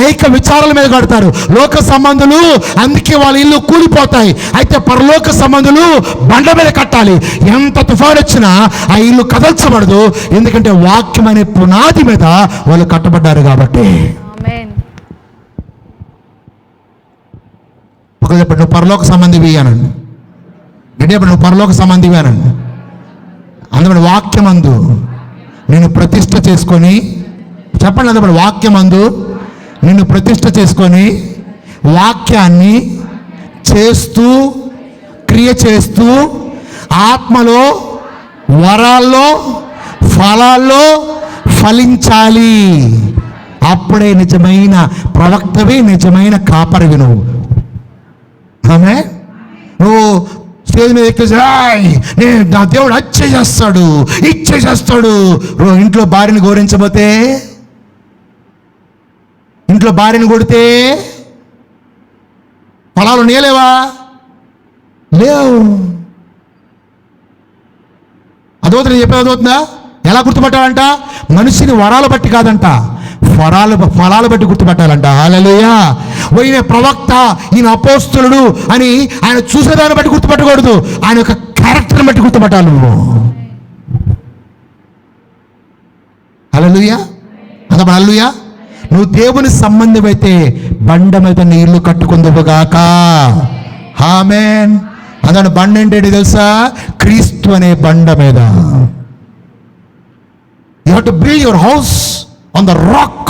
ఐక విచారాల మీద కడతారు, లోక సంబంధులు అందుకే వాళ్ళ ఇల్లు కూలిపోతాయి. అయితే పరలోక సంబంధులు బండ మీద కట్టాలి. ఎంత తుఫాను వచ్చినా ఆ ఇల్లు కదల్చబడదు, ఎందుకంటే వాక్యం అనే పునాది మీద వాళ్ళు కట్టబడ్డారు కాబట్టి. ఒకప్పుడు నువ్వు పరలోక సంబంధివి అనండి, గట్టిగా నువ్వు పరలోక సంబంధివి అనండి. అందుకని వాక్యమందు నిన్ను ప్రతిష్ఠ చేసుకొని చెప్పండి. అందుకని వాక్యమందు నిన్ను ప్రతిష్ఠ చేసుకొని వాక్యాన్ని చేస్తూ క్రియ చేస్తూ ఆత్మలో వరాల్లో ఫలాల్లో ఫలించాలి. అప్పుడే నిజమైన ప్రవక్తవి, నిజమైన కాపరివి నువ్వు. ఆమె నువ్వు స్టేజ్ మీద ఎక్కేసి నేను నా దేవుడు చేస్తాడు ఇచ్చేసేస్తాడు. ఇంట్లో భార్యని గౌరవించబోతే, ఇంట్లో భార్యని కొడితే ఫలాలు నీయలేవా? లేవు. అదవుతుంది, నేను చెప్పేది అదవుతుందా? ఎలా గుర్తుపట్టాలంట? మనిషిని వరాలు బట్టి కాదంట, ఫలాలు బట్టి గుర్తుపెట్టాలంట. హల్లెలూయా. ఈయన ప్రవక్త, ఈయన అపోస్తలుడు అని ఆయన చూసేదాన్ని బట్టి గుర్తుపెట్టకూడదు, ఆయన యొక్క క్యారెక్టర్ని బట్టి గుర్తుపెట్టాలి నువ్వు. హల్లెలూయా. అదప్పుడు హల్లెలూయా. నువ్వు దేవుని సంబంధమైతే బండ మీద నీ ఇల్లు కట్టుకుందువుగాక. ఆమేన్. అతను బండ ఏంటి తెలుసా? క్రీస్తు అనే బండ మీద. You have to build your house on the rock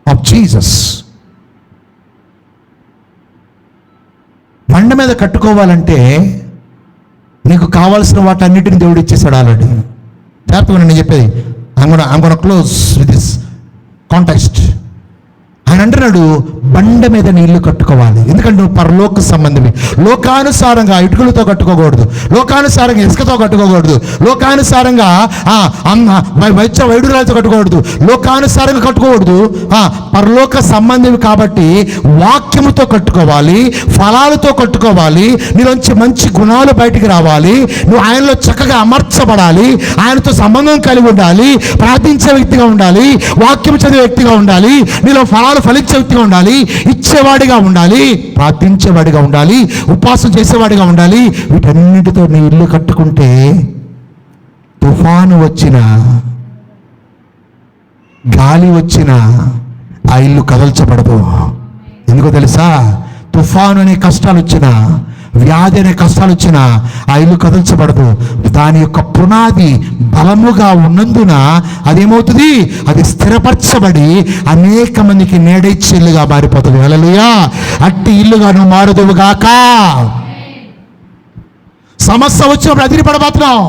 of Jesus. బండ మీద కట్టుకోవాలంటే నీకు కావాల్సిన వాటన్నిటిని దేవుడు ఇచ్చేసాడు ఆల్రెడీ. జాగ్రత్తగా నేను చెప్పేది. I'm gonna close with this context. ఆయన ఆయన అంటున్నాడు, బండ మీద నీళ్లు కట్టుకోవాలి. ఎందుకంటే నువ్వు పరలోక సంబంధమే. లోకానుసారంగా ఇటుకలతో కట్టుకోకూడదు, లోకానుసారంగా ఇసుకతో కట్టుకోకూడదు, లోకానుసారంగా వైడురాలతో కట్టుకోకూడదు, లోకానుసారంగా కట్టుకోకూడదు. పరలోక సంబంధం కాబట్టి వాక్యముతో కట్టుకోవాలి, ఫలాలతో కట్టుకోవాలి. నీలోంచి మంచి గుణాలు బయటికి రావాలి, నువ్వు ఆయనలో చక్కగా అమర్చబడాలి, ఆయనతో సంబంధం కలిగి ఉండాలి, ప్రార్థించే వ్యక్తిగా ఉండాలి, వాక్యం చదివే వ్యక్తిగా ఉండాలి, నీలో ఫలాలు ఫలించే వ్యక్తిగా ఉండాలి, ఇచ్చేవాడిగా ఉండాలి, ప్రార్థించేవాడిగా ఉండాలి, ఉపవాసం చేసేవాడిగా ఉండాలి. వీటన్నిటితో నీ ఇల్లు కట్టుకుంటే తుఫాను వచ్చినా, గాలి వచ్చినా ఆ ఇల్లు కదల్చబడదు. ఎందుకో తెలుసా? తుఫాను అనే కష్టాలు వచ్చినా, వ్యాధి అనే కష్టాలు వచ్చినా ఆ ఇల్లు కదల్చబడదు. దాని యొక్క పునాది బలముగా ఉన్నందున అదేమవుతుంది? అది స్థిరపరచబడి అనేక మందికి నీడైచ్చే ఇల్లుగా మారిపోతుంది. హల్లెలూయా! అట్టి ఇల్లుగా నువ్వు మారుదువుగాక. సమస్య వచ్చినప్పుడు అదిరిపడబోతున్నావు,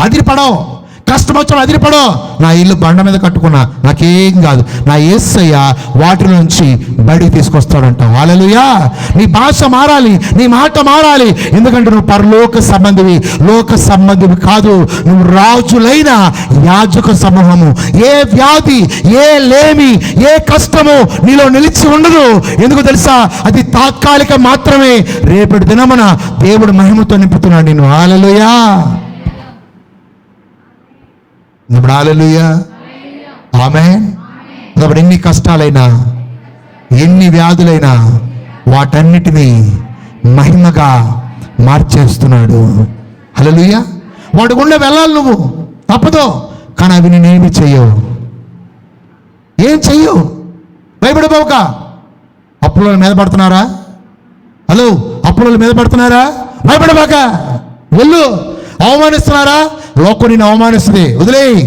అదిరిపడవు. కష్టం వచ్చినప్పుడు అదిరిపడో. నా ఇల్లు బండ మీద కట్టుకున్నా, నాకేం కాదు, నా యేసయ్య వాటి నుంచి బయటికి తీసుకొస్తాడంటావు. హల్లెలూయా! నీ భాష మారాలి, నీ మాట మారాలి. ఎందుకంటే నువ్వు పరలోక సంబంధివి, లోక సంబంధివి కాదు. నువ్వు రాజులైన యాజక సమూహము. ఏ వ్యాధి, ఏ లేమి, ఏ కష్టము నీలో నిలిచి ఉండదు. ఎందుకు తెలుసా? అది తాత్కాలిక మాత్రమే. రేపటి దినమున దేవుడు మహిమతో నింపుతున్నాడు నిన్ను. హల్లెలూయా! ఇప్పుడు హల్లెలూయా, ఆమేన్. కాబట్టి ఎన్ని కష్టాలైనా, ఎన్ని వ్యాధులైనా వాటన్నిటినీ మహిమగా మార్చేస్తున్నాడు. హల్లెలూయా! వాడి గుండె వెళ్ళాలి, నువ్వు తప్పదు. కానీ అవి నేనేమి చెయ్యవు, ఏం చెయ్యవు. భయపడిపోక. అప్పుల మీద పడుతున్నారా? హలో, అప్పుల మీద పడుతున్నారా? భయపడిపోక, వెళ్ళు. అవమానిస్తున్నారా? లోకం నిన్ను అవమానిస్తుంది, వదిలేయి.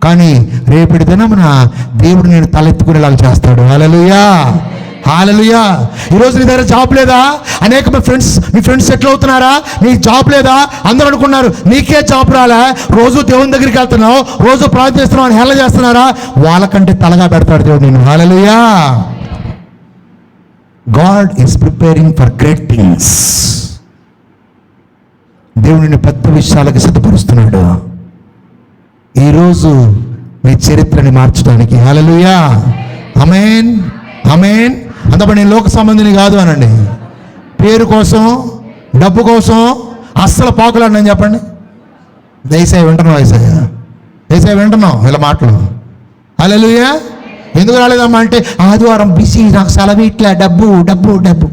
కానీ రేపటి దినమున దేవుడు నేను తలెత్తుకునేలాగా చేస్తాడు. హల్లెలూయా, హల్లెలూయా. ఈరోజు నీ దగ్గర జాబ్ లేదా? అనేక మీ ఫ్రెండ్స్ సెటిల్ అవుతున్నారా? నీ జాబ్ లేదా? అందరూ అనుకున్నారు నీకే జాబ్ రాలే, రోజు దేవుని దగ్గరికి వెళ్తున్నావు, రోజు ప్రార్థిస్తున్నావు అని హేళన చేస్తున్నారా? వాళ్ళకంటే తలగా పెడతాడు దేవుడు నేను. Hallelujah. God is preparing for great things. దేవుడిని పెద్ద విషయాలకు సిద్ధపరుస్తున్నాడు ఈరోజు నీ చరిత్రని మార్చడానికి. హల్లెలూయా, ఆమేన్, ఆమేన్. అందుకే నేను లోక సంబంధిని కాదు అనండి. పేరు కోసం, డబ్బు కోసం అస్సలు పాకులాడినని చెప్పండి. దయచేసి వింటున్నావు, దయచేసి వింటున్నావు ఇలా మాటలు. హల్లెలూయా. ఎందుకు రాలేదమ్మా అంటే ఆదివారం బిజీ, నాకు సెలవు ఇట్లా, డబ్బు డబ్బు డబ్బు.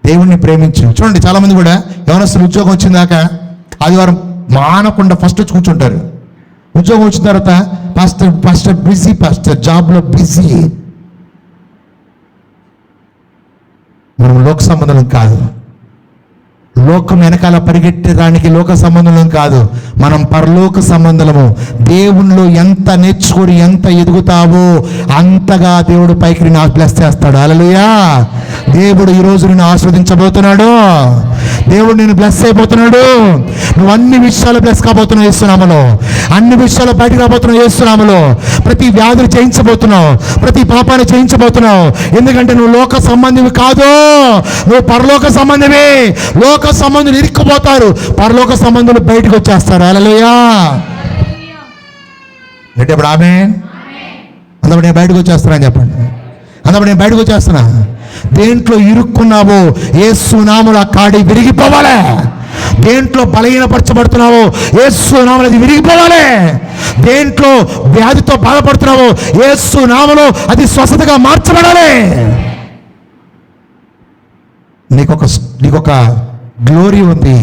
దేవుణ్ణి ప్రేమించు. చూడండి, చాలామంది కూడా యవనస్తులు ఉద్యోగం వచ్చిందాక ఆదివారం మానకుండా ఫస్ట్ వచ్చి కూర్చుంటారు. ఉద్యోగం వచ్చిన తర్వాత పాస్టర్ బిజీ, పాస్టర్ జాబ్లో బిజీ. మనం లోక సంబంధం కాదు, లోకం వెనకాల పరిగెట్టడానికి లోక సంబంధం కాదు, మనం పరలోక సంబంధము. దేవునిలో ఎంత నేర్చుకొని ఎంత ఎదుగుతావో అంతగా దేవుడు పైకి నిన్ను బ్లెస్ చేస్తాడు. హల్లెలూయా. దేవుడు ఈరోజు నిన్ను ఆస్వాదించబోతున్నాడు, దేవుడు నిన్ను బ్లెస్ అయిపోతున్నాడు. నువ్వు అన్ని విషయాలు బ్లెస్ కాబోతున్నావు యేసునామములో, అన్ని విషయాలు బయటకు రాబోతున్నావు యేసునామములో. ప్రతి వ్యాధులు చేయించబోతున్నావు, ప్రతి పాపాన్ని చేయించబోతున్నావు. ఎందుకంటే నువ్వు లోక సంబంధివి కాదు, నువ్వు పరలోక సంబంధివి. లోక సంబంధులు ఇరుక్కుపోతారు, పరలోక సంబంధులు బయటకు వచ్చేస్తారు. హల్లెలూయా. అంటే ఇప్పుడు ఆమేన్. అందుకు నేను బయటకు వచ్చేస్తున్నాను చెప్పండి. అందుకు నేను బయటకు వచ్చేస్తున్నా. దేంట్లో ఇరుక్కున్నావో యేసు నామములో కాడి విరిగిపోవాలి. దేంట్లో బలహీనపరచబడుతున్నావో యేసు నామములో అది విరిగిపోవాలి. దేంట్లో వ్యాధితో బాధపడుతున్నావో యేసు నామములో అది స్వస్థతగా మార్చబడాలి. నీకొక గ్లోరీ ఉంది,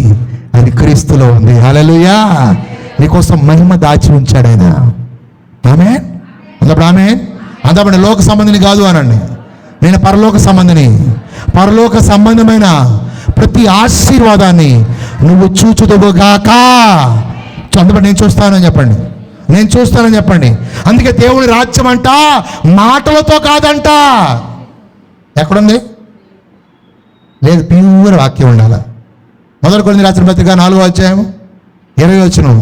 అది క్రీస్తులో ఉంది. హల్లెలూయా. నీకోసం మహిమ దాచి ఉంచాడు ఆయన. ఆమేన్. అందుప్పుడు ఆమేన్. అందుప్పుడు లోక సంబంధిని కాదు అనండి, నేను పరలోక సంబంధిని. పరలోక సంబంధమైన ప్రతి ఆశీర్వాదాన్ని నువ్వు చూచుదువుగాక. అందుబట్టి నేను చూస్తానని చెప్పండి, నేను చూస్తానని చెప్పండి. అందుకే దేవుని రాజ్యం అంట మాటలతో కాదంట. ఎక్కడుంది? లేదు, ప్యూర్ వాక్యం ఉండాలి. మొదటి కొరింథీ రాసిన పత్రిక 4వ అధ్యాయం 20వ వచనం.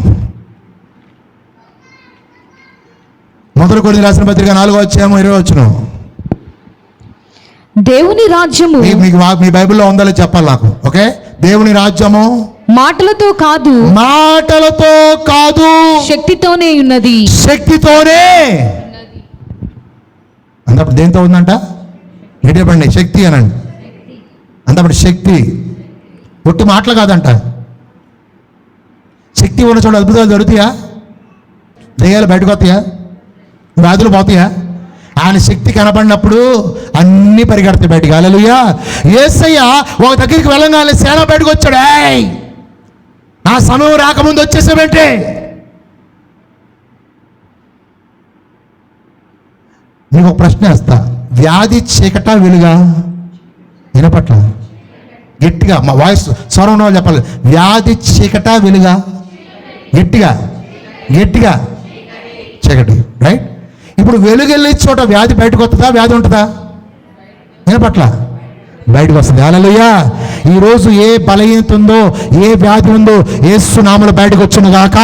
మొదటి కొరింథీయులకు రాసిన పత్రిక 4:20. దేవుని రాజ్యము మీ బైబిల్లో ఉందో చెప్పాలి నాకు. ఓకే, దేవుని రాజ్యము మాటలతో కాదు శక్తితోనే ఉన్నది. శక్తితోనే అంతప్పుడు దేంతో ఉందంట? చెప్పండి, శక్తి అనండి. అంతప్పుడు శక్తి ఒట్టి మాటలు కాదంట. శక్తి ఉన్న చోట అద్భుతాలు జరుగుతాయా? దయ్యాలు బయటకు వస్తాయా? వ్యాధులు పోతాయా? ఆయన శక్తి కనబడినప్పుడు అన్నీ పరిగెడతాయి బయటికి. హల్లెలూయా. యేసయ్య ఒక దగ్గరికి వెళ్ళగానే సేన బయటకు వచ్చాడు. ఏయ్, నా సమయం రాకముందు వచ్చేసావేంటి? నీకు ఒక ప్రశ్న వేస్తా. వ్యాధి చీకట వెలుగా? వినపట్ల గట్టిగా మా వాయిస్ స్వరం వాళ్ళు చెప్పాలి. వ్యాధి చీకట వెలుగా? గట్టిగా చీకటి. రైట్. ఇప్పుడు వెలుగెళ్ళే చోట వ్యాధి బయటకు వస్తుందా? వ్యాధి ఉంటుందా? వినపట్ల బయటకు వస్తుంది. హల్లెలూయా. ఈరోజు ఏ బలహీనత ఉందో, ఏ వ్యాధి ఉందో యేసు నామములో బయటకు వచ్చును గాక.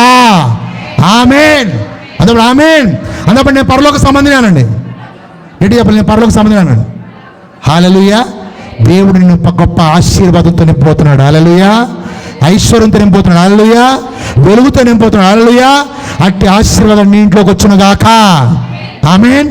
ఆమేన్. అన్నప్పుడు ఆమేన్. అన్నప్పుడు నేను పరలోక సంబంధినానండి. ఏంటి చెప్పాలి? నేను పరలోక సంబంధినానండి. హల్లెలూయా. దేవుడు నిన్ను గొప్ప ఆశీర్వాదంతో నింపుతున్నాడు. హల్లెలూయా. ఐశ్వర్యంతో నింపుతున్నాడు. హల్లెలూయా. వెలుగుతో నింపుతున్నాడు. హల్లెలూయా. అట్టి ఆశీర్వాదం నీ ఇంట్లోకి వచ్చును గాక. ఆమేన్.